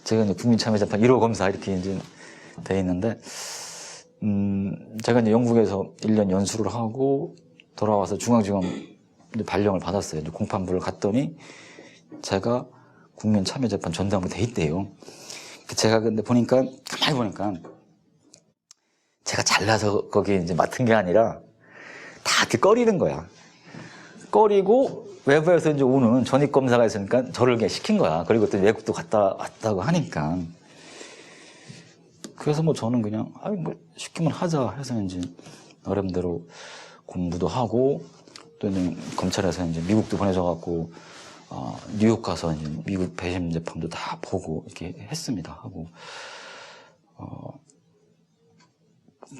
제가 이제 국민 참여 재판 1호 검사 이렇게 이제 돼 있는데, 제가 이제 영국에서 1년 연수를 하고 돌아와서 중앙지검 발령을 받았어요. 이제 공판부를 갔더니 제가 국민 참여 재판 전담으로 돼 있대요. 제가 근데 가만히 보니까 제가 잘나서 거기 이제 맡은 게 아니라 다 이렇게 꺼리는 거야. 꺼리고 외부에서 이제 오는 전입 검사가 있으니까 저를 그냥 시킨 거야. 그리고 또 외국도 갔다 왔다고 하니까. 그래서 저는 그냥 시키면 하자 해서 이제 나름대로 공부도 하고 또 이제 검찰에서 이제 미국도 보내줘 갖고 뉴욕 가서 이제 미국 배심 재판도 다 보고 이렇게 했습니다. 하고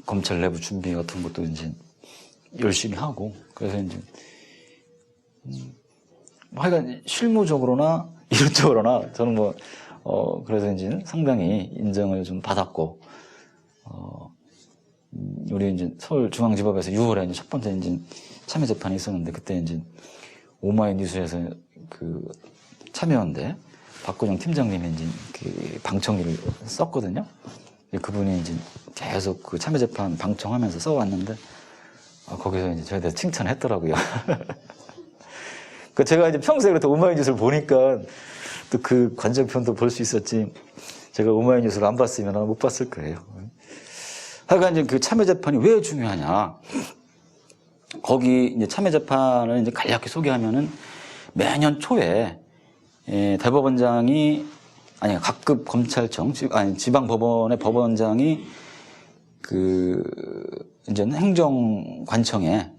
검찰 내부 준비 같은 것도 이제 열심히 하고, 그래서 이제 하여간 실무적으로나 이론적으로나 저는 그래서 이제 상당히 인정을 좀 받았고, 우리 이제 서울중앙지법에서 6월에 이제 첫 번째 이제 참여 재판이 있었는데, 그때 이제 오마이뉴스에서 그 참여연대 박근영 팀장님이 이제 그 방청기를 썼거든요. 그분이 이제 계속 그 참여 재판 방청하면서 써왔는데, 거기서 이제 저에 대해서 칭찬을 했더라고요. 그 제가 이제 평소에 그렇게 오마이뉴스를 보니까 또 그 관전편도 볼 수 있었지, 제가 오마이뉴스를 안 봤으면 아마 못 봤을 거예요. 하여간 이제 그 참여재판이 왜 중요하냐. 거기 이제 참여재판을 이제 간략히 소개하면은 매년 초에 대법원장이 아니 각급 검찰청 아니 지방법원의 법원장이 이제 행정관청에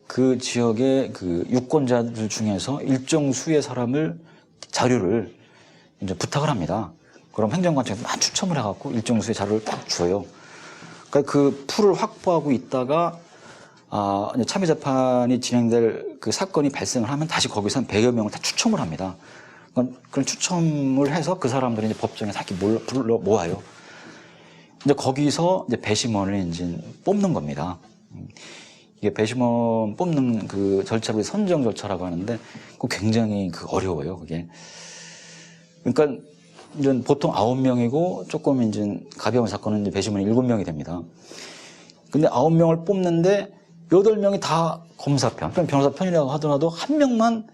그 지역의 그 유권자들 중에서 일정 수의 사람을 자료를 이제 부탁을 합니다. 그럼 행정관청에서 막 추첨을 해갖고 일정 수의 자료를 딱 줘요. 그러니까 그 풀을 확보하고 있다가 이제 참여재판이 진행될 그 사건이 발생을 하면 다시 거기서 한 100여 명을 다 추첨을 합니다. 그런 추첨을 해서 그 사람들이 이제 법정에 다 이렇게 불러 모아요. 이제 거기서 이제 배심원을 이제 뽑는 겁니다. 이게 배심원 뽑는 그 절차를 선정 절차라고 하는데 그 굉장히 어려워요, 그게. 그러니까 이제 보통 9명이고 조금 이제 가벼운 사건은 이제 배심원이 7명이 됩니다. 근데 9명을 뽑는데 8명이 다 검사 편, 그럼 변호사 편이라고 하더라도 한 명만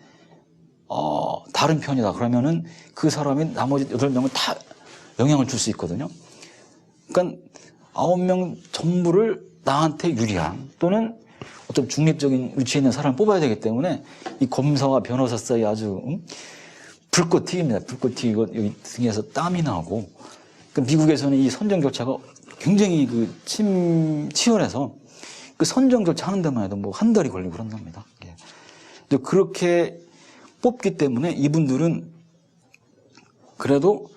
다른 편이다. 그러면은 그 사람이 나머지 8명은 다 영향을 줄 수 있거든요. 그러니까 9명 전부를 나한테 유리한 또는 어떤 중립적인 위치에 있는 사람을 뽑아야 되기 때문에 이 검사와 변호사 사이에 아주 불꽃 튀깁니다. 불꽃 튀기고 여기 등에서 땀이 나고. 그러니까 미국에서는 이 선정 절차가 굉장히 치열해서 그 선정 절차 하는 데만 해도 뭐 한 달이 걸리고 그런답니다. 예. 그렇게 뽑기 때문에 이분들은 그래도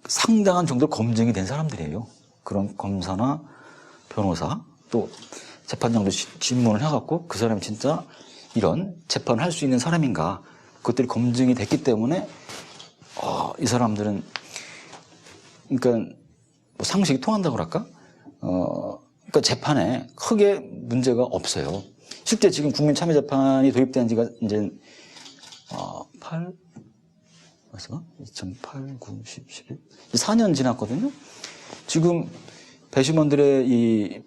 상당한 정도 검증이 된 사람들이에요. 그런 검사나 변호사 또 재판장도 질문을 해갖고 그 사람이 진짜 이런 재판을 할 수 있는 사람인가 그것들이 검증이 됐기 때문에 이 사람들은 그러니까 뭐 상식이 통한다고 그럴까? 그러니까 재판에 크게 문제가 없어요. 실제 지금 국민참여재판이 도입된 지가 이제 2008, 9, 10, 11 4년 지났거든요. 지금 배심원들의 이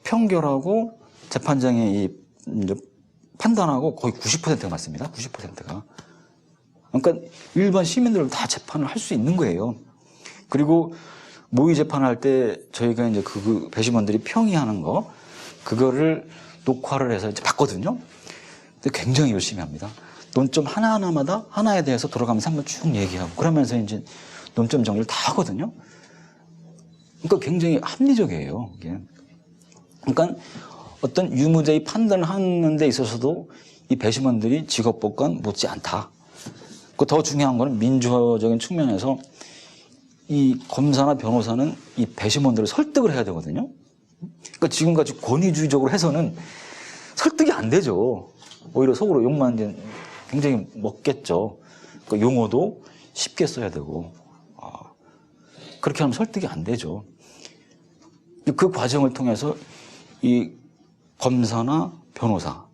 평결하고 재판장의 이제 판단하고 거의 90%가 맞습니다. 90%가. 그러니까 일반 시민들은 다 재판을 할 수 있는 거예요. 그리고 모의 재판할 때 저희가 이제 그 배심원들이 평의하는 거 그거를 녹화를 해서 이제 봤거든요. 근데 굉장히 열심히 합니다. 논점 하나하나마다 하나에 대해서 돌아가면서 한번 쭉 얘기하고 그러면서 이제 논점 정리를 다 하거든요. 그러니까 굉장히 합리적이에요. 이게. 그러니까 어떤 유무죄의 판단을 하는 데 있어서도 이 배심원들이 직업법관 못지않다. 그 더 중요한 거는 민주적인 측면에서 이 검사나 변호사는 이 배심원들을 설득을 해야 되거든요. 그러니까 지금까지 권위주의적으로 해서는 설득이 안 되죠. 오히려 속으로 욕만 이제 굉장히 먹겠죠. 그러니까 용어도 쉽게 써야 되고 그렇게 하면 설득이 안 되죠. 그 과정을 통해서 이 검사나 변호사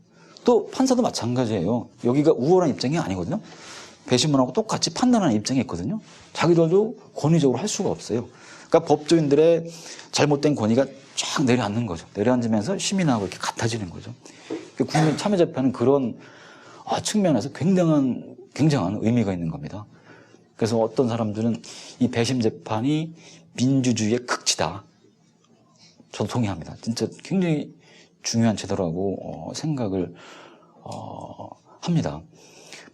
또 판사도 마찬가지예요. 여기가 우월한 입장이 아니거든요. 배심원하고 똑같이 판단하는 입장이 있거든요. 자기들도 권위적으로 할 수가 없어요. 그러니까 법조인들의 잘못된 권위가 쫙 내려앉는 거죠. 내려앉으면서 시민하고 이렇게 같아지는 거죠. 국민참여재판은 그런 측면에서 굉장한 의미가 있는 겁니다. 그래서 어떤 사람들은 이 배심재판이 민주주의의 극치다. 저도 동의합니다. 진짜 굉장히 중요한 제도라고 생각을 합니다.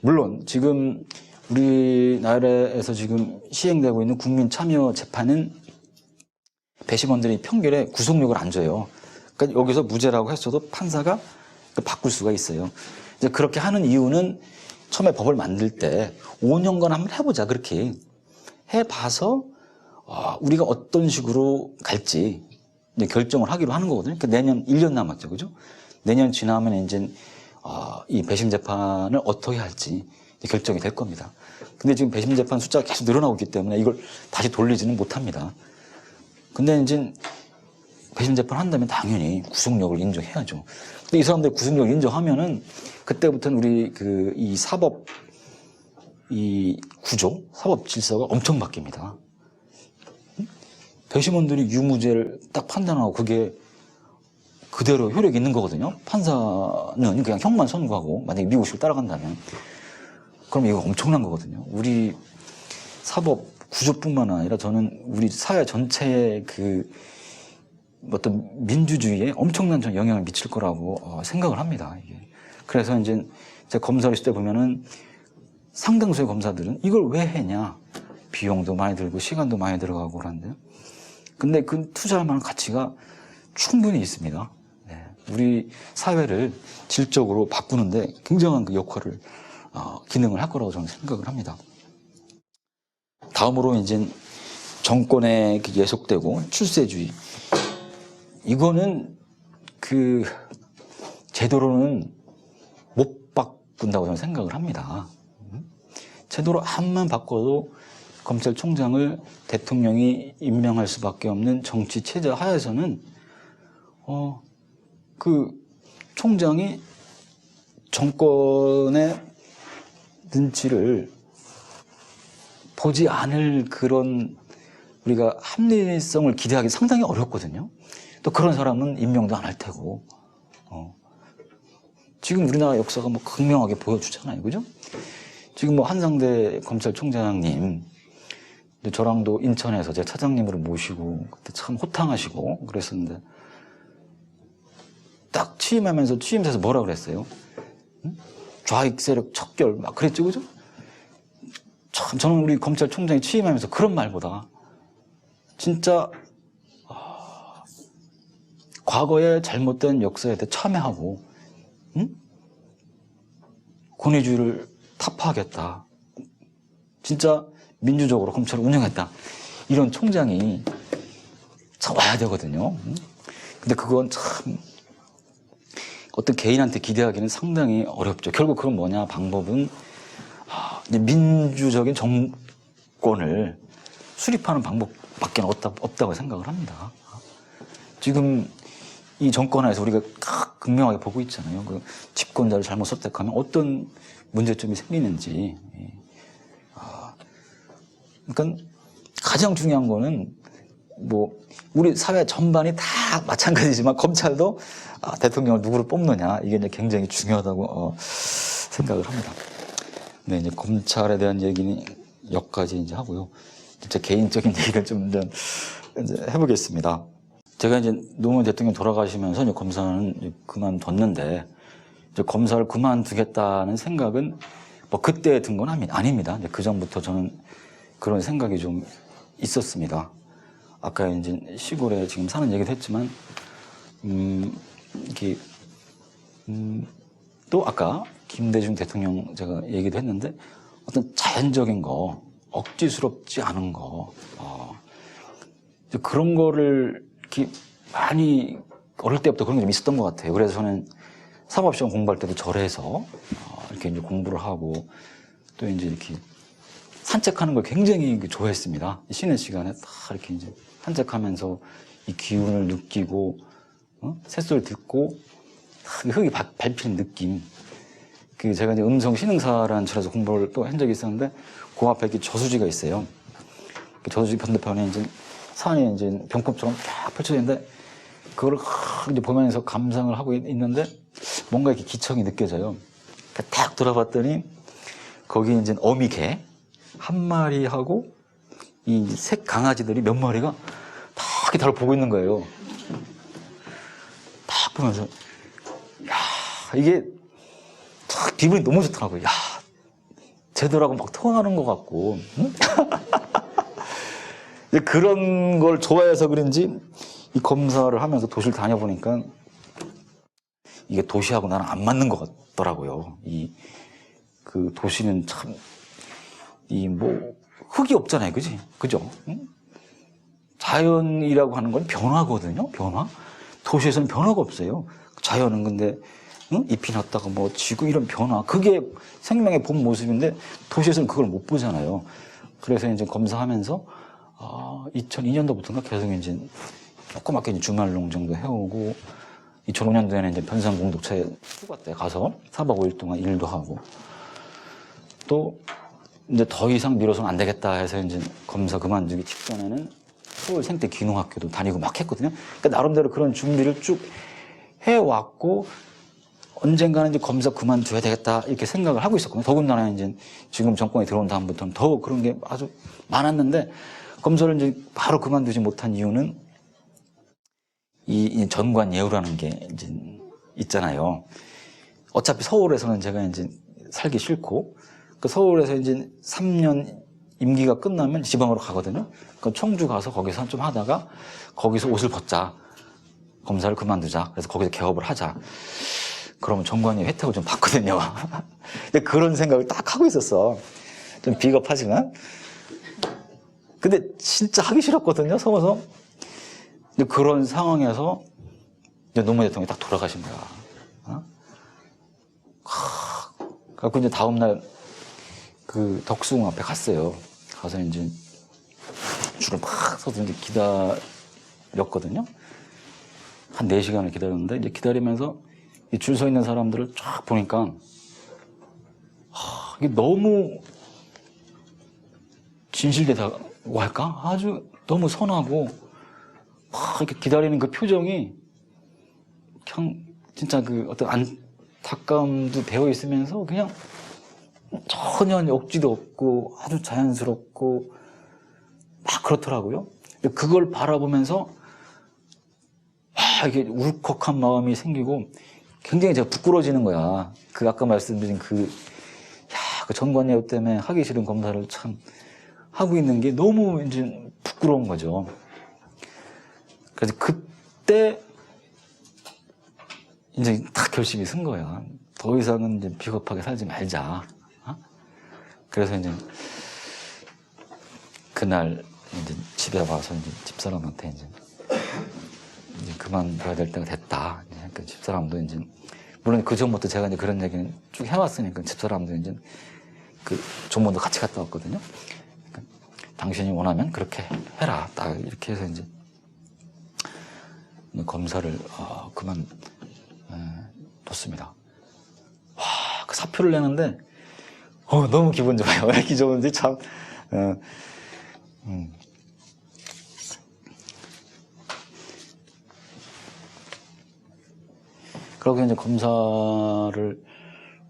물론 지금 우리나라에서 지금 시행되고 있는 국민참여재판은 배심원들이 평결에 구속력을 안 줘요. 그러니까 여기서 무죄라고 했어도 판사가 바꿀 수가 있어요. 이제 그렇게 하는 이유는 처음에 법을 만들 때 5년간 한번 해보자 그렇게 해봐서 우리가 어떤 식으로 갈지 이제 결정을 하기로 하는 거거든요. 그러니까 내년 1년 남았죠, 그죠? 내년 지나면 이제 이 배심 재판을 어떻게 할지 결정이 될 겁니다. 근데 지금 배심 재판 숫자가 계속 늘어나고 있기 때문에 이걸 다시 돌리지는 못합니다. 근데 이제 배심 재판 한다면 당연히 구속력을 인정해야죠. 근데 이 사람들 구속력을 인정하면은 그때부터는 우리 이 사법 이 구조, 사법 질서가 엄청 바뀝니다. 배심원들이 유무죄를 딱 판단하고 그게 그대로 효력이 있는 거거든요. 판사는 그냥 형만 선고하고 만약에 미국식을 따라간다면 그럼 이거 엄청난 거거든요. 우리 사법 구조뿐만 아니라 저는 우리 사회 전체의 어떤 민주주의에 엄청난 영향을 미칠 거라고 생각을 합니다. 이게. 그래서 이제 제가 검사를 했을 때 보면은 상당수의 검사들은 이걸 왜 했냐. 비용도 많이 들고 시간도 많이 들어가고 그러는데요. 근데 그 투자할 만한 가치가 충분히 있습니다. 네. 우리 사회를 질적으로 바꾸는데 굉장한 그 역할을, 기능을 할 거라고 저는 생각을 합니다. 다음으로 이제 정권에 예속되고 출세주의. 이거는 그 제도로는 못 바꾼다고 저는 생각을 합니다. 제도로 한만 바꿔도 검찰총장을 대통령이 임명할 수밖에 없는 정치 체제 하에서는 그 총장이 정권의 눈치를 보지 않을 그런 우리가 합리성을 기대하기 상당히 어렵거든요. 또 그런 사람은 임명도 안 할 테고. 지금 우리나라 역사가 뭐 극명하게 보여주잖아요. 그죠? 지금 뭐 한상대 검찰총장님, 저랑도 인천에서 제 차장님으로 모시고 그때 참 호탕하시고 그랬었는데 딱 취임하면서 취임사에서 뭐라 그랬어요? 좌익 세력 척결 막 그랬죠, 그죠? 참 저는 우리 검찰총장이 취임하면서 그런 말보다 진짜 과거의 잘못된 역사에 대해 참회하고 권위주의를 타파하겠다. 진짜 민주적으로 검찰을 운영했다. 이런 총장이 참 와야 되거든요. 근데 그건 참 어떤 개인한테 기대하기는 상당히 어렵죠. 결국 그건 뭐냐? 방법은 민주적인 정권을 수립하는 방법밖에 없다고 생각을 합니다. 지금 이 정권 하에서 우리가 극명하게 보고 있잖아요. 그 집권자를 잘못 선택하면 어떤 문제점이 생기는지. 그러니까 가장 중요한 거는 뭐 우리 사회 전반이 다 마찬가지지만 검찰도 대통령을 누구를 뽑느냐 이게 이제 굉장히 중요하다고 생각을 합니다. 네, 이제 검찰에 대한 얘기는 여기까지 이제 하고요. 제 개인적인 얘기를 좀 이제 해보겠습니다. 제가 이제 노무현 대통령 돌아가시면서 이제 검사는 이제 그만뒀는데 이제 검사를 그만두겠다는 생각은 뭐 그때 든 건 아닙니다. 그 전부터 저는 그런 생각이 좀 있었습니다. 아까 이제 시골에 지금 사는 얘기도 했지만, 이렇게, 또 아까 김대중 대통령 제가 얘기도 했는데, 어떤 자연적인 거, 억지스럽지 않은 거, 그런 거를 이렇게 많이 어릴 때부터 그런 게 좀 있었던 것 같아요. 그래서 저는 사법시험 공부할 때도 절에서 이렇게 이제 공부를 하고, 또 이제 이렇게 산책하는 걸 굉장히 좋아했습니다. 쉬는 시간에 딱 이렇게 이제 산책하면서 이 기운을 느끼고, 새소리 듣고, 흙이 밟히는 느낌. 제가 이제 음성 신흥사라는 절에서 공부를 또 한 적이 있었는데, 그 앞에 이렇게 저수지가 있어요. 그 저수지 반대편에 이제 산이 이제 병법처럼 쫙 펼쳐져 있는데, 그걸 이제 보면서 감상을 하고 있는데, 뭔가 이렇게 기척이 느껴져요. 딱 돌아봤더니, 거기 이제 어미개 한 마리하고 이 색 강아지들이 몇 마리가 다 이렇게 나를 보고 있는 거예요. 딱 보면서, 야, 이게 딱 기분이 너무 좋더라고요. 야, 쟤들하고 막 통하는 것 같고. 응? 그런 걸 좋아해서 그런지 이 검사를 하면서 도시를 다녀보니까 이게 도시하고 나는 안 맞는 것 같더라고요. 그 도시는 참, 흙이 없잖아요. 그지? 그죠? 응? 자연이라고 하는 건 변화거든요. 변화. 도시에서는 변화가 없어요. 자연은 근데, 응? 잎이 났다가 뭐 지고 이런 변화. 그게 생명의 본 모습인데 도시에서는 그걸 못 보잖아요. 그래서 이제 검사하면서, 2002년도부터인가 계속 이제 조그맣게 이제 주말농 정도 해오고, 2005년도에는 이제 변산공독차에 휴가 때 가서 4박 5일 동안 일도 하고, 또 이제 더 이상 미뤄서는 안 되겠다 해서 이제 검사 그만두기 직전에는 서울 생태 귀농학교도 다니고 막 했거든요. 그러니까 나름대로 그런 준비를 쭉 해왔고, 언젠가는 이제 검사 그만둬야 되겠다 이렇게 생각을 하고 있었거든요. 더군다나 이제 지금 정권이 들어온 다음부터는 더 그런 게 아주 많았는데, 검사를 이제 바로 그만두지 못한 이유는 이 전관 예우라는 게 이제 있잖아요. 어차피 서울에서는 제가 이제 살기 싫고, 그 서울에서 이제 3년 임기가 끝나면 지방으로 가거든요. 그 청주 가서 거기서 좀 하다가 거기서 옷을 벗자. 검사를 그만두자. 그래서 거기서 개업을 하자. 그러면 정관이 혜택을 좀 받거든요. 근데 그런 생각을 딱 하고 있었어. 좀 비겁하지만. 근데 진짜 하기 싫었거든요, 서워서. 근데 그런 상황에서 노무현 대통령이 딱 돌아가신 거야. 그래서 이제 다음날 그 덕수궁 앞에 갔어요. 가서 이제 줄을 막 서서 이제 기다렸거든요. 한 4시간을 기다렸는데, 이제 기다리면서 줄 서 있는 사람들을 쫙 보니까, 이게 너무 진실되다고 할까? 아주 너무 선하고, 막 이렇게 기다리는 그 표정이, 그냥 진짜 그 어떤 안타까움도 배어 있으면서 그냥 전혀 억지도 없고 아주 자연스럽고 막 그렇더라고요. 근데 그걸 바라보면서 이게 울컥한 마음이 생기고 굉장히 제가 부끄러워지는 거야. 그 아까 말씀드린 그 전관예우 때문에 하기 싫은 검사를 참 하고 있는 게 너무 이제 부끄러운 거죠. 그래서 그때 이제 딱 결심이 쓴 거야. 더 이상은 이제 비겁하게 살지 말자. 그래서 이제 그날 이제 집에 와서 이제 집사람한테 이제 그만둬야 될 때가 됐다. 그 집사람도 이제 물론 그 전부터 제가 이제 그런 얘기는 쭉 해왔으니까 집사람도 이제 그 조문도 같이 갔다 왔거든요. 그러니까 당신이 원하면 그렇게 해라. 딱 이렇게 해서 이제 검사를 그만뒀습니다. 와, 그 사표를 내는데 너무 기분 좋아요. 왜 이렇게 좋은지 참. 그러고 이제 검사를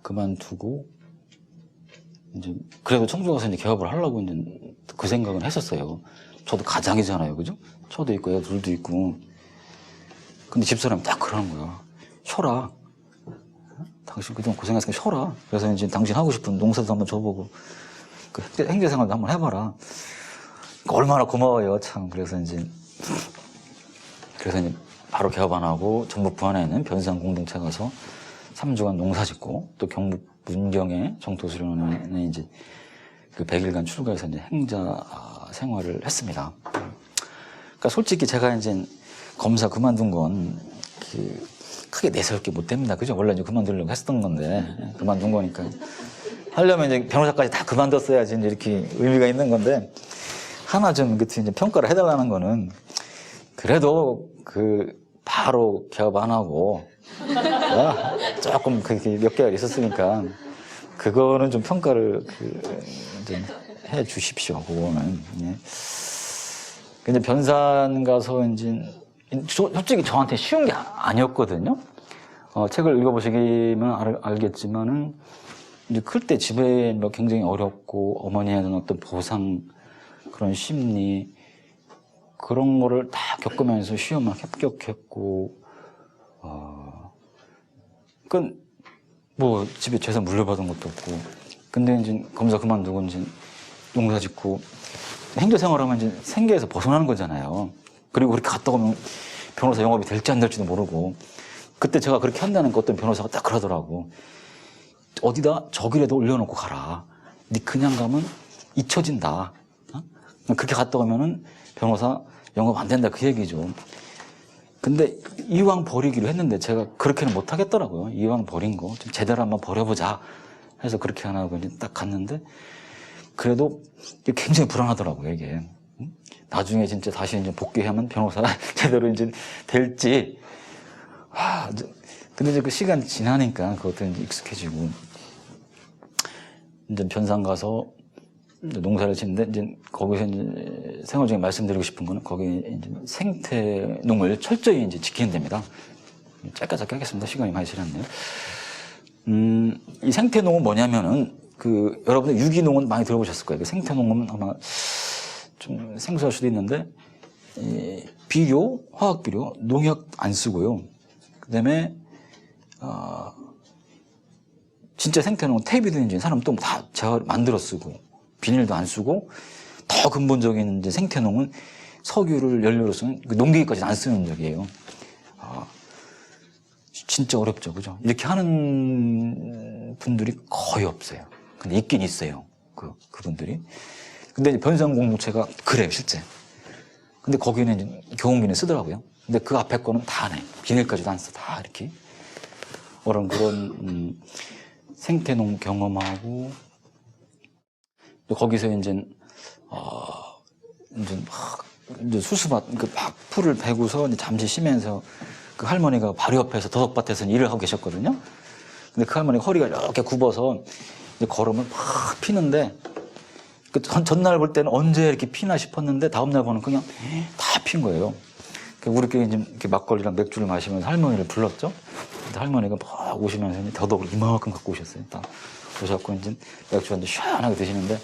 그만두고 이제 그래도 청주 가서 이제 개업을 하려고 이제 그 생각은 했었어요. 저도 가장이잖아요, 그죠? 저도 있고 애들도 있고. 근데 집사람이 딱 그러는 거야. 쉬어라. 당신 그동안 고생했으니까 쉬어라. 그래서 이제 당신 하고 싶은 농사도 한번 줘보고 그 행제생활도 한번 해봐라. 얼마나 고마워요, 참. 그래서 이제 바로 개업 안 하고 전북 부안에 있는 변산 공동체 가서 3주간 농사 짓고 또 경북 문경의 정토수련원에 이제 그 100일간 출가해서 이제 행자 생활을 했습니다. 그러니까 솔직히 제가 이제 검사 그만둔 건 크게 내세울 게 못 됩니다. 그죠? 원래 이제 그만두려고 했었던 건데 그만둔 거니까 하려면 이제 변호사까지 다 그만뒀어야지 이제 이렇게 의미가 있는 건데 하나 좀 그때 이제 평가를 해달라는 거는 그래도 바로 개업 안 하고 조금 그렇게 몇 개월 있었으니까 그거는 좀 평가를 좀 해 주십시오. 그거는. 예. 근데 변산 가서 이제 솔직히 저한테 쉬운 게 아니었거든요. 책을 읽어보시면 알겠지만은 이제 클 때 집에 뭐 굉장히 어렵고 어머니에 대한 어떤 보상 그런 심리 그런 거를 다 겪으면서 시험을 합격했고, 뭐 집에 재산 물려받은 것도 없고, 근데 이제 검사 그만두고 이제 농사 짓고 행정생활하면 이제 생계에서 벗어나는 거잖아요. 그리고 그렇게 갔다 오면 변호사 영업이 될지 안 될지도 모르고, 그때 제가 그렇게 한다는 거 어떤 변호사가 딱 그러더라고. 어디다 적이라도 올려놓고 가라. 니 그냥 가면 잊혀진다. 그렇게 갔다 오면은 변호사 영업 안 된다 그 얘기죠. 근데 이왕 버리기로 했는데 제가 그렇게는 못 하겠더라고요. 이왕 버린 거 좀 제대로 한번 버려보자 해서 그렇게 안 하고 이제 딱 갔는데 그래도 굉장히 불안하더라고요, 이게. 나중에 진짜 다시 이제 복귀하면 변호사 제대로 이제 될지. 근데 이제 그 시간 지나니까 그것도 이제 익숙해지고 이제 변산 가서 농사를 짓는데 이제 거기서 이제 생활 중에 말씀드리고 싶은 거는 거기 이제 생태농을 철저히 이제 지키는 데입니다. 짧게 하겠습니다. 시간이 많이 지났네요. 이 생태농은 뭐냐면은 여러분들 유기농은 많이 들어보셨을 거예요. 생태농은 아마 좀 생소할 수도 있는데 비료, 화학 비료, 농약 안 쓰고요. 그다음에 진짜 생태농은 테이프든 이제 사람 또 다 제가 만들어 쓰고 비닐도 안 쓰고 더 근본적인 이제 생태농은 석유를 연료로 쓰는 농기계까지는 안 쓰는 적이에요. 진짜 어렵죠, 그죠? 이렇게 하는 분들이 거의 없어요. 근데 있긴 있어요, 그분들이. 근데 이제 변성 공동체가 그래요, 실제. 근데 거기는 이제 경운기는 쓰더라고요. 근데 그 앞에 거는 다 안 해. 비닐까지도 안 써, 다 이렇게. 그런 생태농 경험하고 거기서 이제 이제 수수밭 막 풀을 베고서 이제 잠시 쉬면서 그 할머니가 바로 옆에서 도덕밭에서 일을 하고 계셨거든요. 근데 그 할머니가 허리가 이렇게 굽어서 이제 걸으면 막 피는데 그 전날 볼 때는 언제 이렇게 피나 싶었는데 다음날 보는 그냥 다 핀 거예요. 우리끼리 이제 이렇게 막걸리랑 맥주를 마시면서 할머니를 불렀죠. 근데 할머니가 막 오시면서 이제 더덕을 이만큼 갖고 오셨어요. 딱 오셔갖고 이제 맥주 한잔 시원하게 드시는데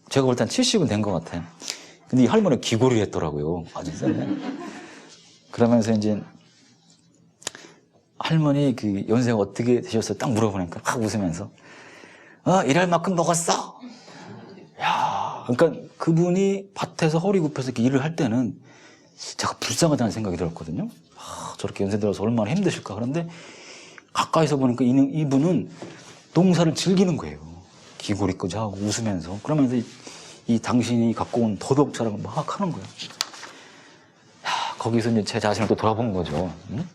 제가 볼 땐 70은 된 것 같아요. 근데 이 할머니가 기고를 했더라고요. 아주 세네. 그러면서 이제 할머니 그 연세가 어떻게 되셨어요? 딱 물어보니까 막 웃으면서 일할 만큼 먹었어. 야, 그러니까 그분이 밭에서 허리 굽혀서 이렇게 일을 할 때는 제가 불쌍하다는 생각이 들었거든요. 저렇게 연세 들어서 얼마나 힘드실까. 그런데 가까이서 보니까 이분은 농사를 즐기는 거예요. 기고리까지 하고 웃으면서. 그러면서 이 당신이 갖고 온 도덕 자랑을 막 하는 거예요. 야, 거기서 이제 제 자신을 또 돌아본 거죠. 응?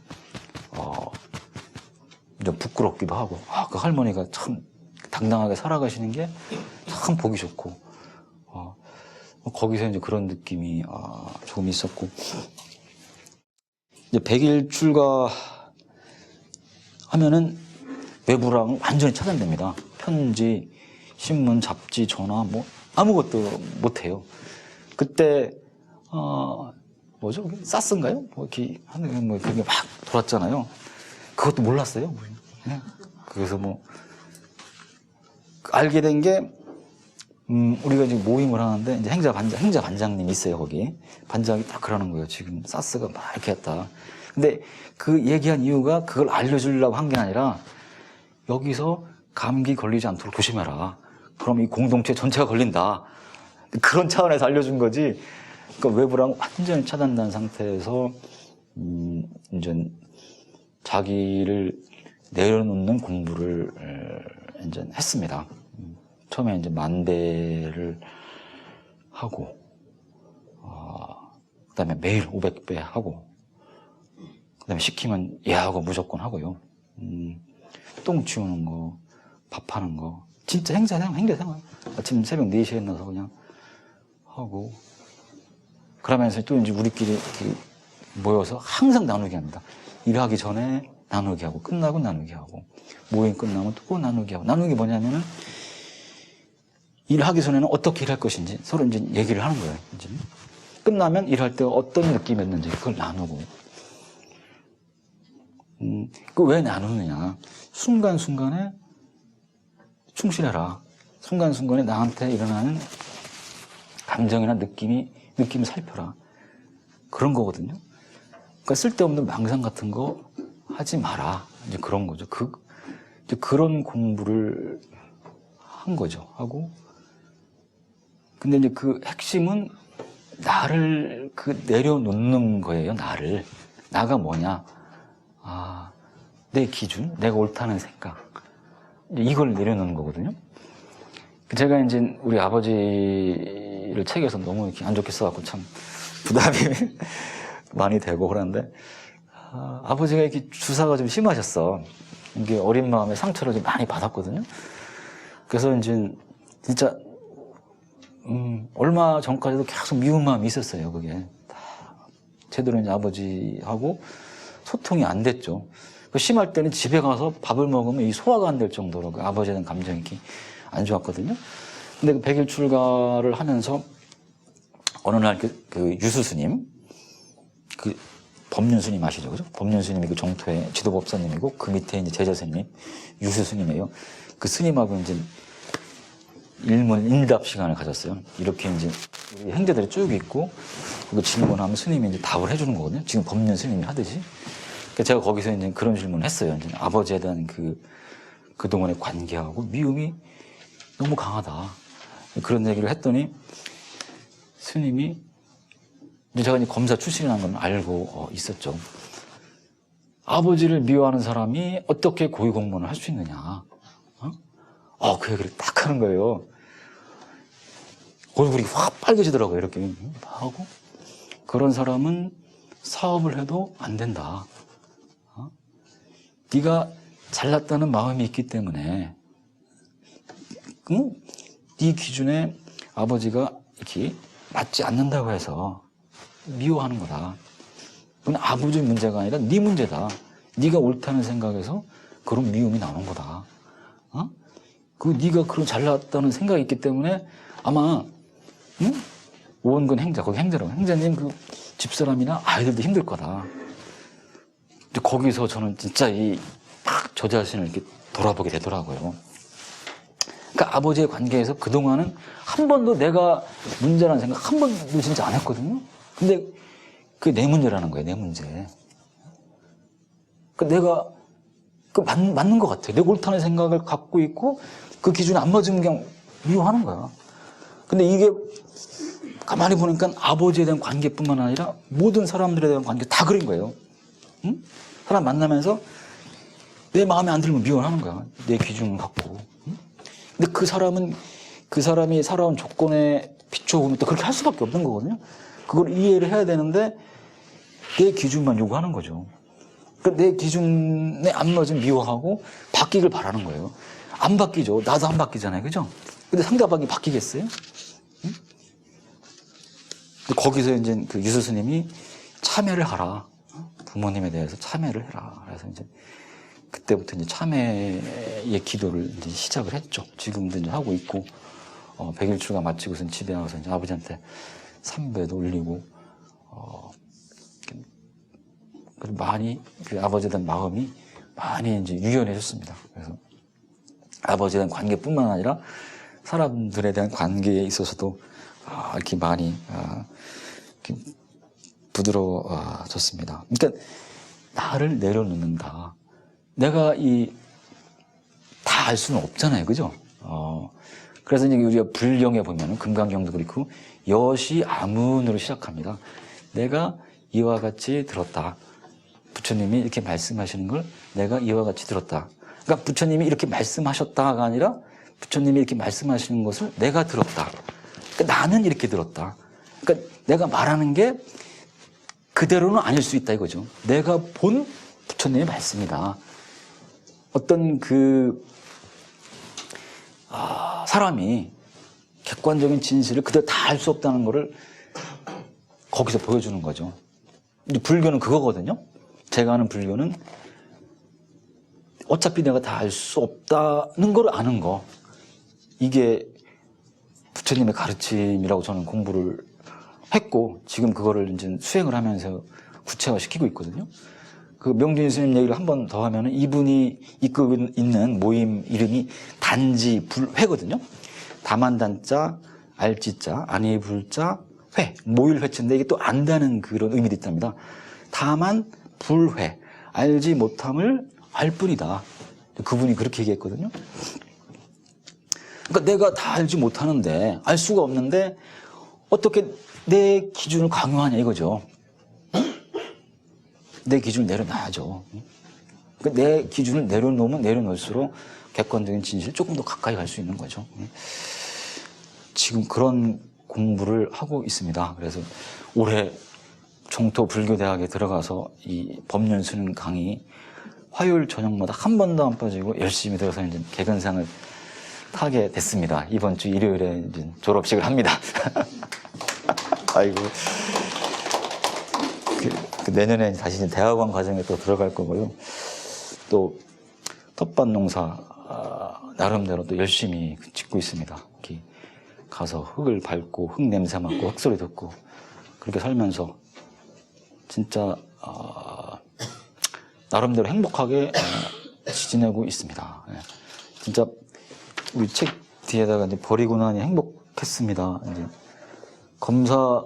좀 부끄럽기도 하고, 그 할머니가 참 당당하게 살아가시는 게 참 보기 좋고, 거기서 이제 그런 느낌이 조금 있었고, 이제 100일 출가 하면은 외부랑 완전히 차단됩니다. 편지, 신문, 잡지, 전화, 뭐 아무것도 못 해요. 그때 뭐죠? 사스인가요? 뭐 이렇게 하는 뭐 그게 막 돌았잖아요. 그것도 몰랐어요. 네. 그래서 뭐 알게 된 게 우리가 지금 모임을 하는데 이제 행자 반장님이 있어요. 거기 반장이 딱 그러는 거예요. 지금 사스가 막 이렇게 했다. 근데 그 얘기한 이유가 그걸 알려주려고 한 게 아니라 여기서 감기 걸리지 않도록 조심해라. 그럼 이 공동체 전체가 걸린다. 그런 차원에서 알려준 거지. 그러니까 외부랑 완전히 차단된 상태에서 이제 자기를 내려놓는 공부를 이제 했습니다. 처음에 이제 만배를 하고, 그다음에 매일 500배 하고, 그다음에 시키면 예하고 무조건 하고요. 똥 치우는 거, 밥하는 거, 진짜 행자생활. 아침 새벽 4시에 일어나서 그냥 하고, 그러면서 또 이제 우리끼리 모여서 항상 나누기 합니다. 일하기 전에 나누기 하고, 끝나고 나누기 하고, 모임 끝나면 또 나누기 하고. 나누기 뭐냐면은, 일하기 전에는 어떻게 일할 것인지 서로 이제 얘기를 하는 거예요. 이제. 끝나면 일할 때 어떤 느낌이었는지 그걸 나누고. 그 왜 나누느냐. 순간순간에 충실해라. 순간순간에 나한테 일어나는 감정이나 느낌을 살펴라. 그런 거거든요. 그러니까 쓸데없는 망상 같은 거 하지 마라. 이제 그런 거죠. 이제 그런 공부를 한 거죠. 하고. 근데 이제 그 핵심은 나를 내려놓는 거예요. 나가 뭐냐. 내 기준, 내가 옳다는 생각. 이걸 내려놓는 거거든요. 제가 이제 우리 아버지를 책에서 너무 이렇게 안 좋게 써갖고 참 부담이 많이 되고 그러는데, 아버지가 이렇게 주사가 좀 심하셨어. 이게 어린 마음에 상처를 좀 많이 받았거든요. 그래서 이제 진짜, 얼마 전까지도 계속 미운 마음이 있었어요, 그게. 제대로 이제 아버지하고 소통이 안 됐죠. 심할 때는 집에 가서 밥을 먹으면 이 소화가 안 될 정도로 그 아버지에 대한 감정이 이렇게 안 좋았거든요. 근데 그 100일 출가를 하면서 어느 날 그 유수 스님, 그 법륜 스님 아시죠? 그죠? 법륜 스님이 그 정토의 지도법사님이고 그 밑에 이제 제자 스님, 유수 스님이에요. 그 스님하고 이제 인답 시간을 가졌어요. 이렇게 이제 우리 행자들이 쭉 있고, 그 질문하면 스님이 이제 답을 해주는 거거든요. 지금 법륜 스님이 하듯이. 제가 거기서 이제 그런 질문을 했어요. 이제 아버지에 대한 그 그동안의 관계하고 미움이 너무 강하다. 그런 얘기를 했더니 스님이, 제가 이제 검사 출신이라는 건 알고 있었죠. 아버지를 미워하는 사람이 어떻게 고위공무원을 할 수 있느냐. 그 얘기를 딱 하는 거예요. 얼굴이 확 빨개지더라고요. 이렇게 하고, 그런 사람은 사업을 해도 안 된다. 네가 잘났다는 마음이 있기 때문에 네 기준에 아버지가 이렇게 맞지 않는다고 해서 미워하는 거다. 그건 아버지 문제가 아니라 네 문제다. 네가 옳다는 생각에서 그런 미움이 나오는 거다. 네가 그런 잘났다는 생각이 있기 때문에 아마 오원근 행자, 거기 행자라고, 행자님 그 집사람이나 아이들도 힘들 거다. 거기서 저는 진짜 저 자신을 이렇게 돌아보게 되더라고요. 그러니까 아버지의 관계에서 그동안은 한 번도 내가 문제라는 생각 한 번도 진짜 안 했거든요. 근데 그게 내 문제라는 거예요, 내 문제. 내가 맞는 것 같아요. 내가 옳다는 생각을 갖고 있고 그 기준에 안 맞으면 그냥 미워하는 거야. 근데 이게 가만히 보니까 아버지에 대한 관계뿐만 아니라 모든 사람들에 대한 관계 다 그런 거예요. 응? 사람 만나면서 내 마음에 안 들면 미워하는 거야. 내 기준을 갖고. 응? 근데 그 사람이 살아온 조건에 비춰보면 또 그렇게 할 수밖에 없는 거거든요. 그걸 이해를 해야 되는데 내 기준만 요구하는 거죠. 그러니까 내 기준에 안 맞으면 미워하고 바뀌길 바라는 거예요. 안 바뀌죠. 나도 안 바뀌잖아요. 그죠? 근데 상대방이 바뀌겠어요? 응? 거기서 이제 그 유수 스님이 참회를 하라. 부모님에 대해서 참회를 해라. 그래서 이제 그때부터 이제 참회의 기도를 이제 시작을 했죠. 지금도 이제 하고 있고, 100일 출가 마치고선 집에 나가서 이제 아버지한테 삼배도 올리고, 많이 그 아버지에 대한 마음이 많이 이제 유연해졌습니다. 그래서 아버지에 대한 관계뿐만 아니라 사람들에 대한 관계에 있어서도 이렇게 많이 이렇게 부드러워졌습니다. 그러니까 나를 내려놓는다. 내가 다 알 수는 없잖아요, 그죠? 그래서 이제 우리가 불경에 보면은 금강경도 그렇고 여시 아문으로 시작합니다. 내가 이와 같이 들었다. 부처님이 이렇게 말씀하시는 걸 내가 이와 같이 들었다. 그러니까 부처님이 이렇게 말씀하셨다가 아니라 부처님이 이렇게 말씀하시는 것을 내가 들었다. 그러니까 나는 이렇게 들었다. 그러니까 내가 말하는 게 그대로는 아닐 수 있다 이거죠. 내가 본 부처님의 말씀이다. 어떤 사람이 객관적인 진실을 그대로 다 알 수 없다는 것을 거기서 보여주는 거죠. 근데 불교는 그거거든요. 제가 아는 불교는 어차피 내가 다 알 수 없다는 걸 아는 거. 이게 부처님의 가르침이라고 저는 공부를 했고 지금 그거를 이제 수행을 하면서 구체화시키고 있거든요. 그 명준 스님 얘기를 한 번 더 하면은 이분이 이끌고 있는 모임 이름이 단지 불회거든요. 다만단자, 알지자, 아니불자, 회, 모일회체인데 이게 또 안다는 그런 의미도 있답니다. 다만 불회, 알지 못함을 알 뿐이다. 그분이 그렇게 얘기했거든요. 그러니까 내가 다 알지 못하는데, 알 수가 없는데 어떻게 내 기준을 강요하냐 이거죠. 내 기준을 내려놔야죠. 그러니까 내 기준을 내려놓으면 내려놓을수록 객관적인 진실에 조금 더 가까이 갈 수 있는 거죠. 지금 그런 공부를 하고 있습니다. 그래서 올해 종토불교대학에 들어가서 이 법륜 수능 강의 화요일 저녁마다 한 번도 안 빠지고 열심히 들어서 이제 개근상을 타게 됐습니다. 이번 주 일요일에 이제 졸업식을 합니다. 아이고. 내년에 다시 대학원 과정에 또 들어갈 거고요. 또 텃밭 농사 나름대로 또 열심히 짓고 있습니다. 이렇게 가서 흙을 밟고 흙 냄새 맡고 흙소리 듣고 그렇게 살면서 진짜 나름대로 행복하게 지내고 있습니다. 진짜 우리 책 뒤에다가 이제 버리고 나니 행복했습니다. 이제 검사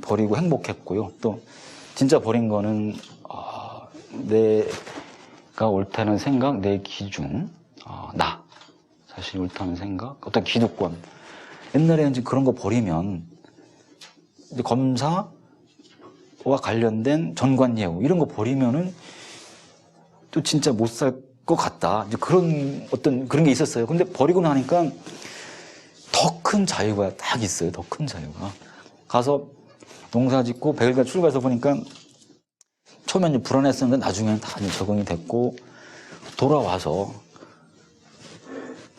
버리고 행복했고요. 또 진짜 버린 거는 내가 옳다는 생각, 내 기준, 나 자신이 옳다는 생각, 어떤 기득권. 옛날에는 이제 그런 거 버리면 이제 검사와 관련된 전관예우 이런 거 버리면은 또 진짜 못 살 것 같다. 이제 그런 그런 게 있었어요. 근데 버리고 나니까 더 큰 자유가 딱 있어요. 더 큰 자유가. 가서 농사 짓고 100일간 출가해서 보니까 처음엔 좀 불안했었는데 나중에는 다 적응이 됐고 돌아와서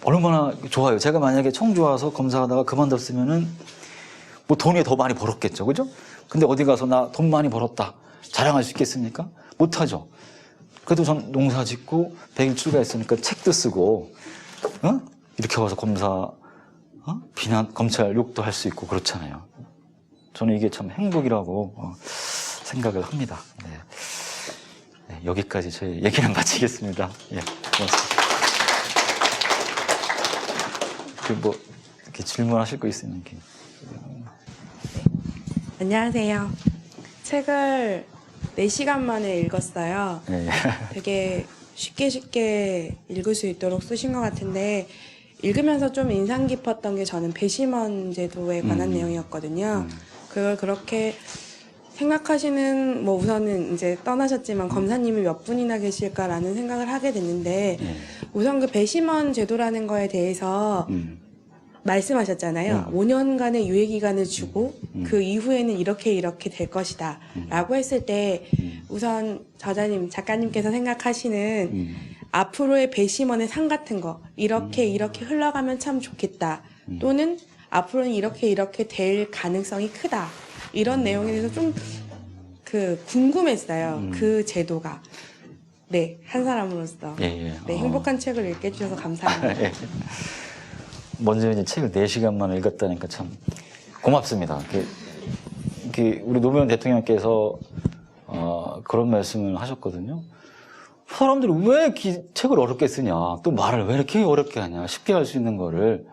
얼마나 좋아요. 제가 만약에 청주 와서 검사하다가 그만뒀으면은 뭐 돈이 더 많이 벌었겠죠. 그죠? 근데 어디 가서 나 돈 많이 벌었다. 자랑할 수 있겠습니까? 못하죠. 그래도 전 농사 짓고 100일 출가했으니까 책도 쓰고, 이렇게 와서 검사, 비난, 검찰 욕도 할 수 있고 그렇잖아요. 저는 이게 참 행복이라고 생각을 합니다. 네. 네, 여기까지 저희 얘기는 마치겠습니다. 예, 고맙습니다. 뭐, 이렇게 질문하실 거 있으면 이렇게.
안녕하세요. 책을 4시간 만에 읽었어요.
네.
되게 쉽게 읽을 수 있도록 쓰신 것 같은데 읽으면서 좀 인상 깊었던 게 저는 배심원 제도에 관한 내용이었거든요. 그걸 그렇게 생각하시는 뭐 우선은 이제 떠나셨지만 검사님이 몇 분이나 계실까라는 생각을 하게 됐는데 우선 그 배심원 제도라는 거에 대해서 말씀하셨잖아요. 5년간의 유예기간을 주고 그 이후에는 이렇게 될 것이다 라고 했을 때 우선 저자님, 작가님께서 생각하시는 앞으로의 배심원의 상 같은 거 이렇게 흘러가면 참 좋겠다 또는 앞으로는 이렇게 될 가능성이 크다 이런 내용에 대해서 좀 궁금했어요. 그 제도가. 네, 한 사람으로서. 네, 행복한 책을 읽게 해주셔서 감사합니다.
예. 먼저 이제 책을 4시간만 읽었다니까 참 고맙습니다. 우리 노무현 대통령께서 그런 말씀을 하셨거든요. 사람들이 왜 책을 어렵게 쓰냐, 또 말을 왜 이렇게 어렵게 하냐, 쉽게 할 수 있는 거를,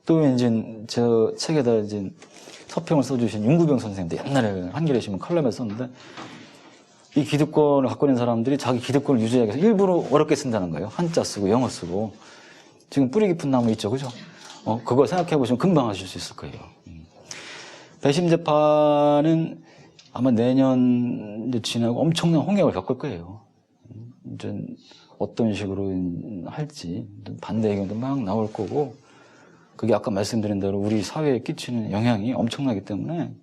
또 이제 저 책에다 이제 서평을 써주신 윤구병 선생님도 옛날에 한겨레 신문 칼럼에 썼는데 이 기득권을 갖고 있는 사람들이 자기 기득권을 유지하기 위해서 일부러 어렵게 쓴다는 거예요. 한자 쓰고 영어 쓰고. 지금 뿌리 깊은 나무 있죠, 그죠? 그거 생각해 보시면 금방 하실 수 있을 거예요. 배심 재판은 아마 내년 이제 지나고 엄청난 홍역을 겪을 거예요. 이제 어떤 식으로 할지 반대 의견도 막 나올 거고, 그게 아까 말씀드린 대로 우리 사회에 끼치는 영향이 엄청나기 때문에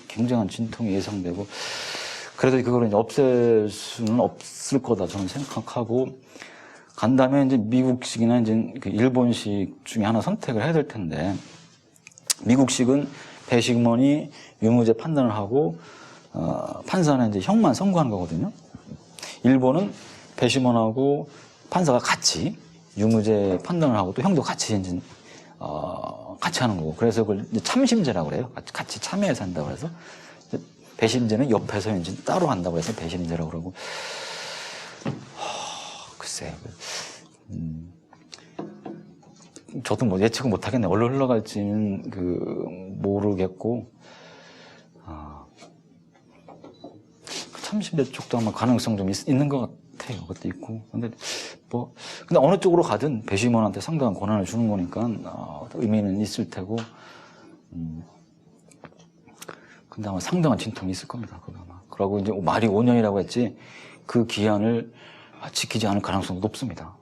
굉장한 진통이 예상되고, 그래도 그걸 이제 없앨 수는 없을 거다 저는 생각하고, 간다면 이제 미국식이나 이제 일본식 중에 하나 선택을 해야 될 텐데, 미국식은 배심원이 유무죄 판단을 하고 판사는 이제 형만 선고하는 거거든요. 일본은 배심원하고 판사가 같이 유무죄 판단을 하고 또 형도 같이 이제 같이 하는 거고, 그래서 그걸 이제 참심제라고 그래요. 같이 참여해서 한다고 그래서. 배심제는 옆에서 이제 따로 한다고 해서 배심제라고 그러고. 글쎄, 저도 뭐 예측은 못 하겠네. 얼로 흘러갈지는 모르겠고, 참심제 쪽도 아마 가능성 좀 있는 것 같아요. 그것도 있고. 근데 어느 쪽으로 가든 배심원한테 상당한 권한을 주는 거니까, 의미는 있을 테고, 근데 아마 상당한 진통이 있을 겁니다. 그거 아마. 그러고 이제 말이 5년이라고 했지, 그 기한을 지키지 않을 가능성도 높습니다.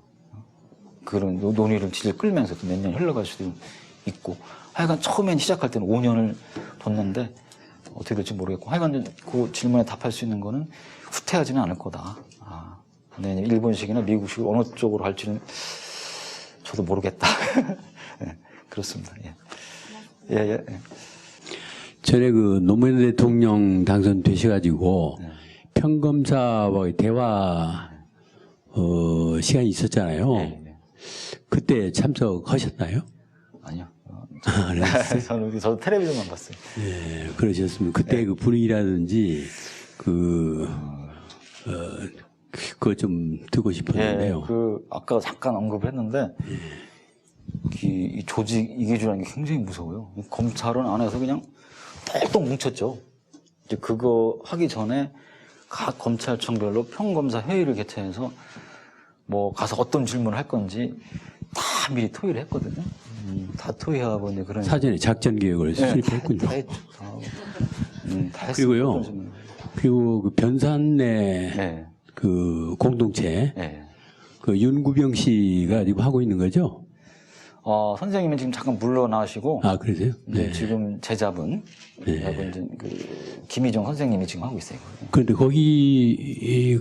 그런 논의를 질질 끌면서도 몇 년이 흘러갈 수도 있고, 하여간 처음엔 시작할 때는 5년을 뒀는데 어떻게 될지 모르겠고, 하여간 그 질문에 답할 수 있는 거는 후퇴하지는 않을 거다. 근데 일본식이나 미국식 어느 쪽으로 할지는 저도 모르겠다. 네, 그렇습니다. 예.
전에 노무현 대통령 당선되셔가지고 평검사와 대화 시간이 있었잖아요.
네.
그때 참석하셨나요?
아니요.
네.
저도 텔레비전만 봤어요.
네, 그러셨으면 그때 그 분위기라든지 그거 좀 듣고 싶었는데요.
아까 잠깐 언급을 했는데 이 조직 이기주라는 게 굉장히 무서워요. 검찰은 안에서 그냥 똘똘 뭉쳤죠. 이제 그거 하기 전에 각 검찰청별로 평검사 회의를 개최해서 뭐 가서 어떤 질문을 할 건지 다 미리 토의를 했거든요. 다 토의하고 이제 그런
사전에 작전 계획을 수립했군요.
다 했죠. 다 했어요.
그리고요.
어떤 질문을.
그리고 그 변산 내
네.
그 공동체
네.
그 윤구병 씨가 지금 하고 있는 거죠?
선생님은 지금 잠깐 물러나시고
아, 그러세요?
네. 지금 제자분
네.
이제 그 김희정 선생님이 지금 하고 있어요.
그런데 거기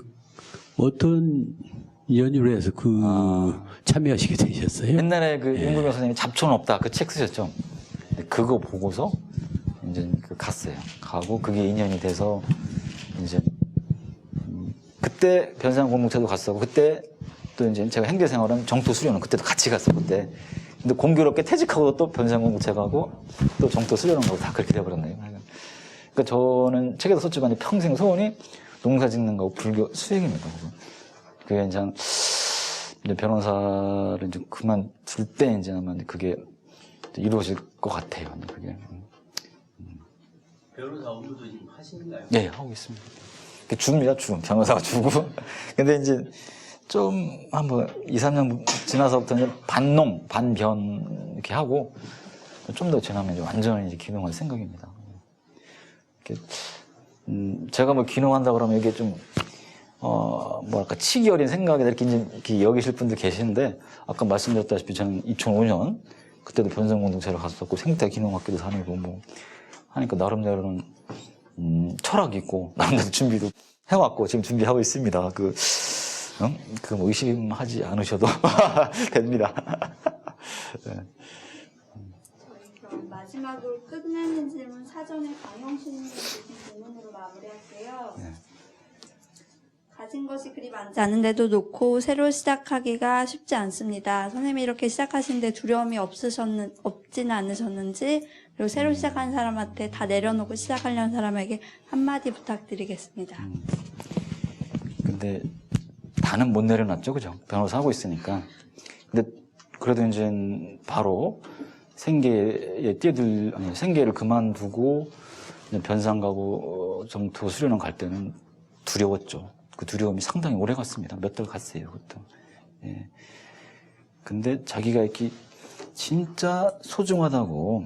어떤 연유로 해서 참여하시게 되셨어요?
옛날에 그 윤구병 선생님이 잡초는 없다 그 책 쓰셨죠. 그거 보고서 이제 갔어요. 가고 그게 인연이 돼서 이제 그때 변산 공동체도 갔었고 그때 또 이제 제가 행제생활은 정토 수련은 그때도 같이 갔어요. 그때. 근데 공교롭게 퇴직하고 또 변산 공동체 가고 또 정토 수련은 가고 다 그렇게 돼버렸네요. 그러니까 저는 책에도 썼지만 평생 소원이 농사 짓는 거고 불교 수행입니다. 그게 이제 변호사를 이제 그만둘 때 이제 아마 그게 이루어질 것 같아요. 그게.
변호사 업무도 지금 하시는가요?
네, 하고 있습니다. 줍니다, 변호사가 주고. 근데 이제 좀 한번 2, 3년 지나서부터 이제 반농, 반변 이렇게 하고 좀 더 지나면 이제 완전히 이제 귀농할 생각입니다. 제가 뭐 귀농한다 그러면 이게 좀 뭐랄까 치기 어린 생각이 이렇게 여기실 분들 계시는데 아까 말씀드렸다시피 저는 2005년 그때도 변산 공동체를 갔었고 생태 귀농학교도 다니고 뭐 하니까 나름대로는 철학이 있고 나름대로 준비도 해왔고 지금 준비하고 있습니다. 뭐 의심하지 않으셔도 됩니다. 네.
그럼 마지막으로 끝내는 질문 사전에 강영신님 주신 질문으로 마무리할게요.
네.
가진 것이 그리 많지 않은데도 놓고 새로 시작하기가 쉽지 않습니다. 선생님이 이렇게 시작하시는데 두려움이 없지는 않으셨는지, 그리고 새로 시작하는 사람한테 다 내려놓고 시작하려는 사람에게 한마디 부탁드리겠습니다.
근데 다는 못 내려놨죠, 그죠? 변호사 하고 있으니까. 근데 그래도 이제 바로 생계를 그만두고 변산 가고 정토 수련원 갈 때는 두려웠죠. 그 두려움이 상당히 오래 갔습니다. 몇 달 갔어요, 그것도. 예. 근데 자기가 이렇게 진짜 소중하다고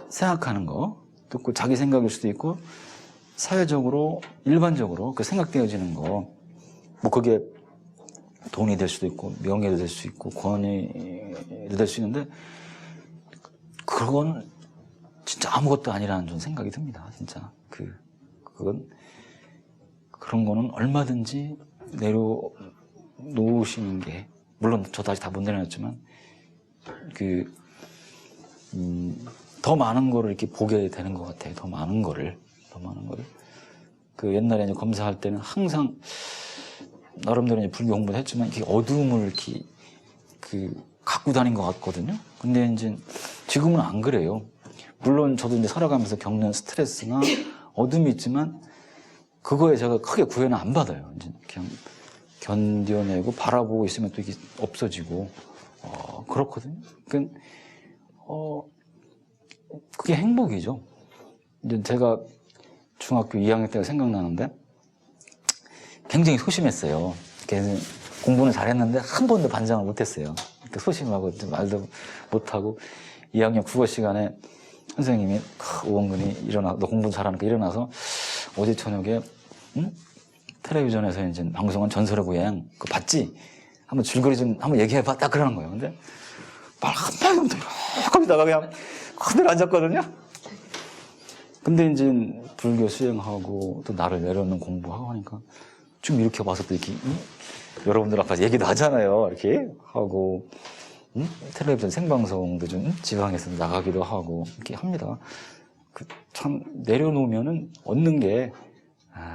생각하는 거, 또 그 자기 생각일 수도 있고, 사회적으로, 일반적으로 그 생각되어지는 거, 뭐 그게 돈이 될 수도 있고, 명예도 될 수 있고, 권위도 될 수 있는데, 그건 진짜 아무것도 아니라는 좀 생각이 듭니다, 진짜. 그런 거는 얼마든지 내려놓으시는 게, 물론 저도 아직 다 못 내려놨지만, 더 많은 거를 이렇게 보게 되는 것 같아요. 더 많은 거를. 옛날에 이제 검사할 때는 항상, 나름대로 이제 불교 공부도 했지만, 이렇게 어두움을 이렇게, 갖고 다닌 것 같거든요. 근데 이제 지금은 안 그래요. 물론 저도 이제 살아가면서 겪는 스트레스나 어둠이 있지만, 그거에 제가 크게 구애는 안 받아요. 이제 그냥 견뎌내고 바라보고 있으면 또 이게 없어지고, 그렇거든요. 그게 행복이죠. 이제 제가 중학교 2학년 때가 생각나는데, 굉장히 소심했어요. 공부는 잘했는데 한 번도 반장을 못했어요. 소심하고 말도 못하고 2학년 국어 시간에 선생님이 오원근이 너 공부 잘하니까 일어나서 어제 저녁에 텔레비전에서 이제 방송한 전설의 고향 그거 봤지? 한번 줄거리 좀 한번 얘기해봐. 딱 그러는 거예요. 근데 말 한마디 못해 하다가 그냥 그대로 앉았거든요. 근데 이제 불교 수행하고 또 나를 내려놓는 공부하고 하니까 좀 이렇게 와서 또 이렇게 여러분들 앞에서 얘기도 하잖아요. 이렇게 하고 텔레비전 생방송도 좀 지방에서 나가기도 하고 이렇게 합니다. 참 내려놓으면은 얻는 게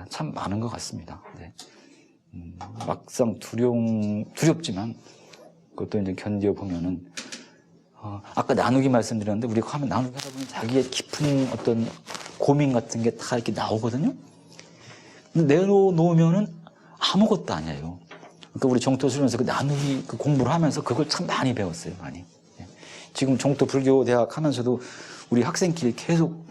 참 많은 것 같습니다. 네. 막상 두렵지만 그것도 이제 견뎌 보면은 아까 나누기 말씀드렸는데 우리가 하면 나누기 하다 보면 자기의 깊은 어떤 고민 같은 게 다 이렇게 나오거든요. 근데 내려놓으면은 아무것도 아니에요. 그러니까 우리 정토 수련에서 그 나누기 그 공부를 하면서 그걸 참 많이 배웠어요, 많이. 지금 정토 불교 대학 하면서도 우리 학생끼리 계속